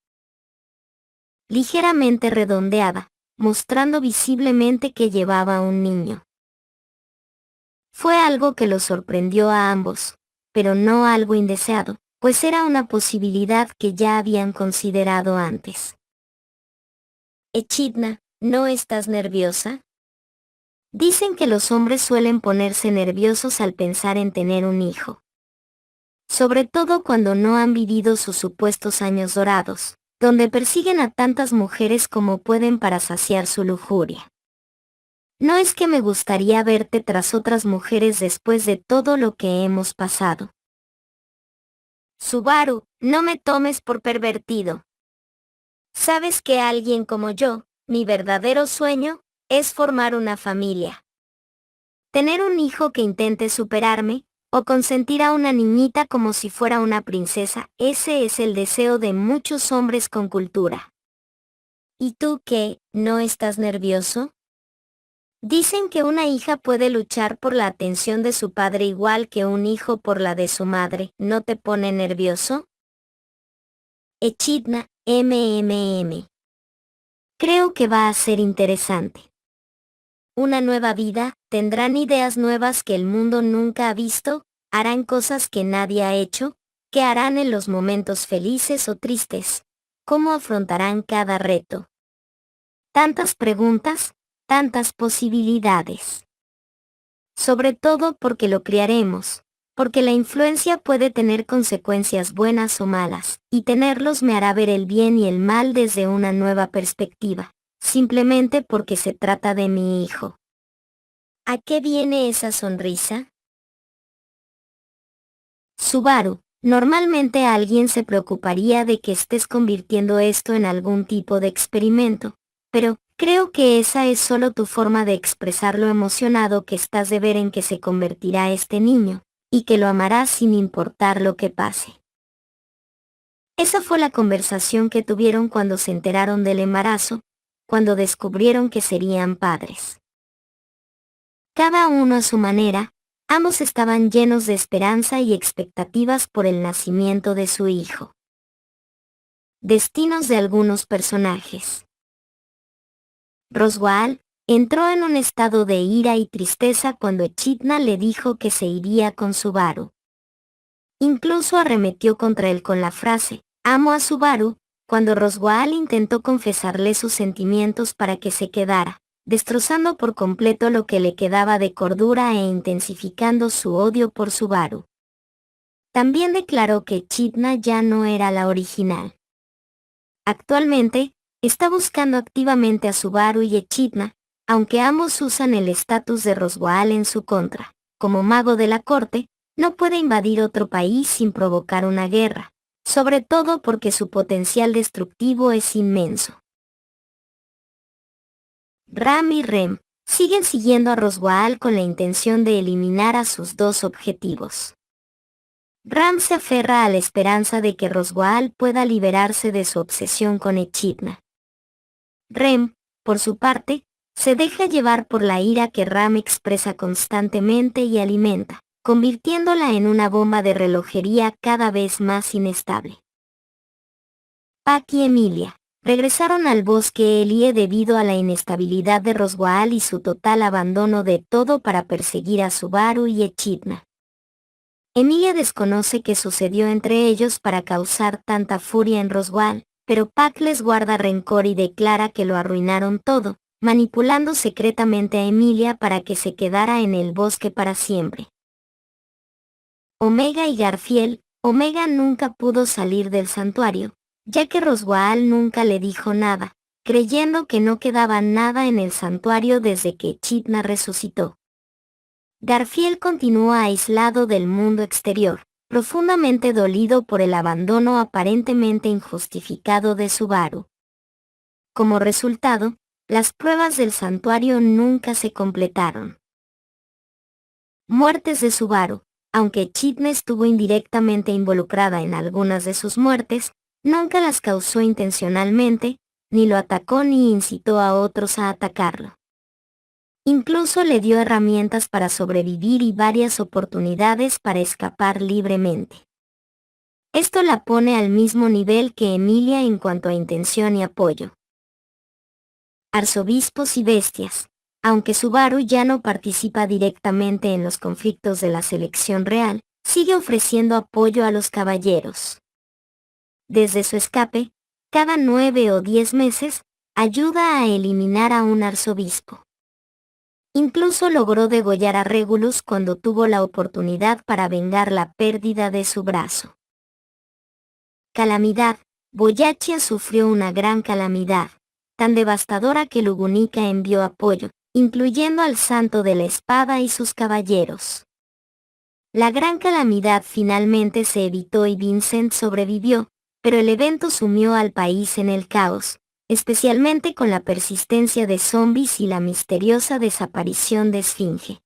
Ligeramente redondeada, mostrando visiblemente que llevaba un niño. Fue algo que los sorprendió a ambos, pero no algo indeseado, pues era una posibilidad que ya habían considerado antes. Echidna, ¿no estás nerviosa? Dicen que los hombres suelen ponerse nerviosos al pensar en tener un hijo. Sobre todo cuando no han vivido sus supuestos años dorados, donde persiguen a tantas mujeres como pueden para saciar su lujuria. No es que me gustaría verte tras otras mujeres después de todo lo que hemos pasado. Subaru, no me tomes por pervertido. Sabes que alguien como yo, mi verdadero sueño, es formar una familia. Tener un hijo que intente superarme, o consentir a una niñita como si fuera una princesa, ese es el deseo de muchos hombres con cultura. ¿Y tú qué, no estás nervioso? Dicen que una hija puede luchar por la atención de su padre igual que un hijo por la de su madre. ¿No te pone nervioso? Echidna, Creo que va a ser interesante. Una nueva vida, tendrán ideas nuevas que el mundo nunca ha visto, harán cosas que nadie ha hecho, ¿qué harán en los momentos felices o tristes? ¿Cómo afrontarán cada reto? Tantas preguntas, tantas posibilidades. Sobre todo porque lo criaremos, porque la influencia puede tener consecuencias buenas o malas, y tenerlos me hará ver el bien y el mal desde una nueva perspectiva, simplemente porque se trata de mi hijo. ¿A qué viene esa sonrisa? Subaru, normalmente alguien se preocuparía de que estés convirtiendo esto en algún tipo de experimento, pero creo que esa es solo tu forma de expresar lo emocionado que estás de ver en que se convertirá este niño, y que lo amarás sin importar lo que pase. Esa fue la conversación que tuvieron cuando se enteraron del embarazo, cuando descubrieron que serían padres. Cada uno a su manera, ambos estaban llenos de esperanza y expectativas por el nacimiento de su hijo. Destinos de algunos personajes. Roswaal entró en un estado de ira y tristeza cuando Echidna le dijo que se iría con Subaru. Incluso arremetió contra él con la frase, amo a Subaru, cuando Roswaal intentó confesarle sus sentimientos para que se quedara, destrozando por completo lo que le quedaba de cordura e intensificando su odio por Subaru. También declaró que Echidna ya no era la original. Actualmente, está buscando activamente a Subaru y Echidna, Aunque ambos usan el estatus de Roswaal en su contra, como mago de la corte, no puede invadir otro país sin provocar una guerra, sobre todo porque su potencial destructivo es inmenso. Ram y Rem siguen siguiendo a Roswaal con la intención de eliminar a sus dos objetivos. Ram se aferra a la esperanza de que Roswaal pueda liberarse de su obsesión con Echidna. Rem, por su parte, se deja llevar por la ira que Ram expresa constantemente y alimenta, convirtiéndola en una bomba de relojería cada vez más inestable. Pac y Emilia regresaron al bosque Elie debido a la inestabilidad de Roswaal y su total abandono de todo para perseguir a Subaru y Echidna. Emilia desconoce qué sucedió entre ellos para causar tanta furia en Roswaal, pero Pac les guarda rencor y declara que lo arruinaron todo, manipulando secretamente a Emilia para que se quedara en el bosque para siempre. Omega y Garfield. Omega nunca pudo salir del santuario, ya que Roswaal nunca le dijo nada, creyendo que no quedaba nada en el santuario desde que Echidna resucitó. Garfield continúa aislado del mundo exterior, profundamente dolido por el abandono aparentemente injustificado de Subaru. Como resultado, las pruebas del santuario nunca se completaron. Muertes de Subaru. Aunque Echidna estuvo indirectamente involucrada en algunas de sus muertes, nunca las causó intencionalmente, ni lo atacó ni incitó a otros a atacarlo. Incluso le dio herramientas para sobrevivir y varias oportunidades para escapar libremente. Esto la pone al mismo nivel que Emilia en cuanto a intención y apoyo. Arzobispos y bestias. Aunque Subaru ya no participa directamente en los conflictos de la selección real, sigue ofreciendo apoyo a los caballeros. Desde su escape, cada 9 o 10 meses, ayuda a eliminar a un arzobispo. Incluso logró degollar a Regulus cuando tuvo la oportunidad para vengar la pérdida de su brazo. Calamidad. Boyachia sufrió una gran calamidad, tan devastadora que Lugunica envió apoyo, incluyendo al Santo de la Espada y sus caballeros. La gran calamidad finalmente se evitó y Vincent sobrevivió, pero el evento sumió al país en el caos, especialmente con la persistencia de zombies y la misteriosa desaparición de Esfinge.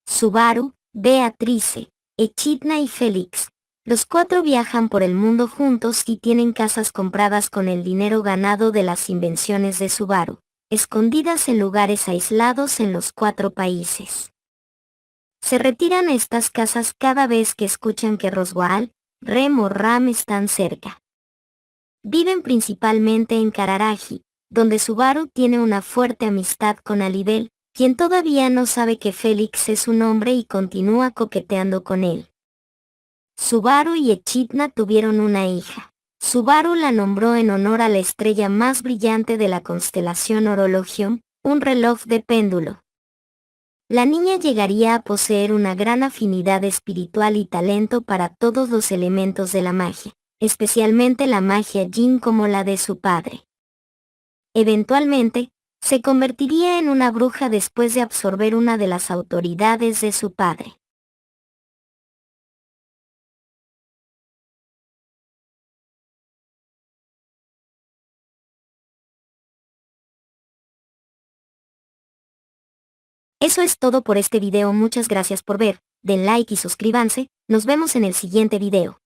Subaru, Beatrice, Echidna y Félix. Los 4 viajan por el mundo juntos y tienen casas compradas con el dinero ganado de las invenciones de Subaru, escondidas en lugares aislados en los 4 países. Se retiran a estas casas cada vez que escuchan que Roswaal, Rem o Ram están cerca. Viven principalmente en Kararaji, donde Subaru tiene una fuerte amistad con Alibel, quien todavía no sabe que Félix es un hombre y continúa coqueteando con él. Subaru y Echidna tuvieron una hija. Subaru la nombró en honor a la estrella más brillante de la constelación Horologium, un reloj de péndulo. La niña llegaría a poseer una gran afinidad espiritual y talento para todos los elementos de la magia, especialmente la magia Jin como la de su padre. Eventualmente, se convertiría en una bruja después de absorber una de las autoridades de su padre. Eso es todo por este video, muchas gracias por ver, den like y suscríbanse, nos vemos en el siguiente video.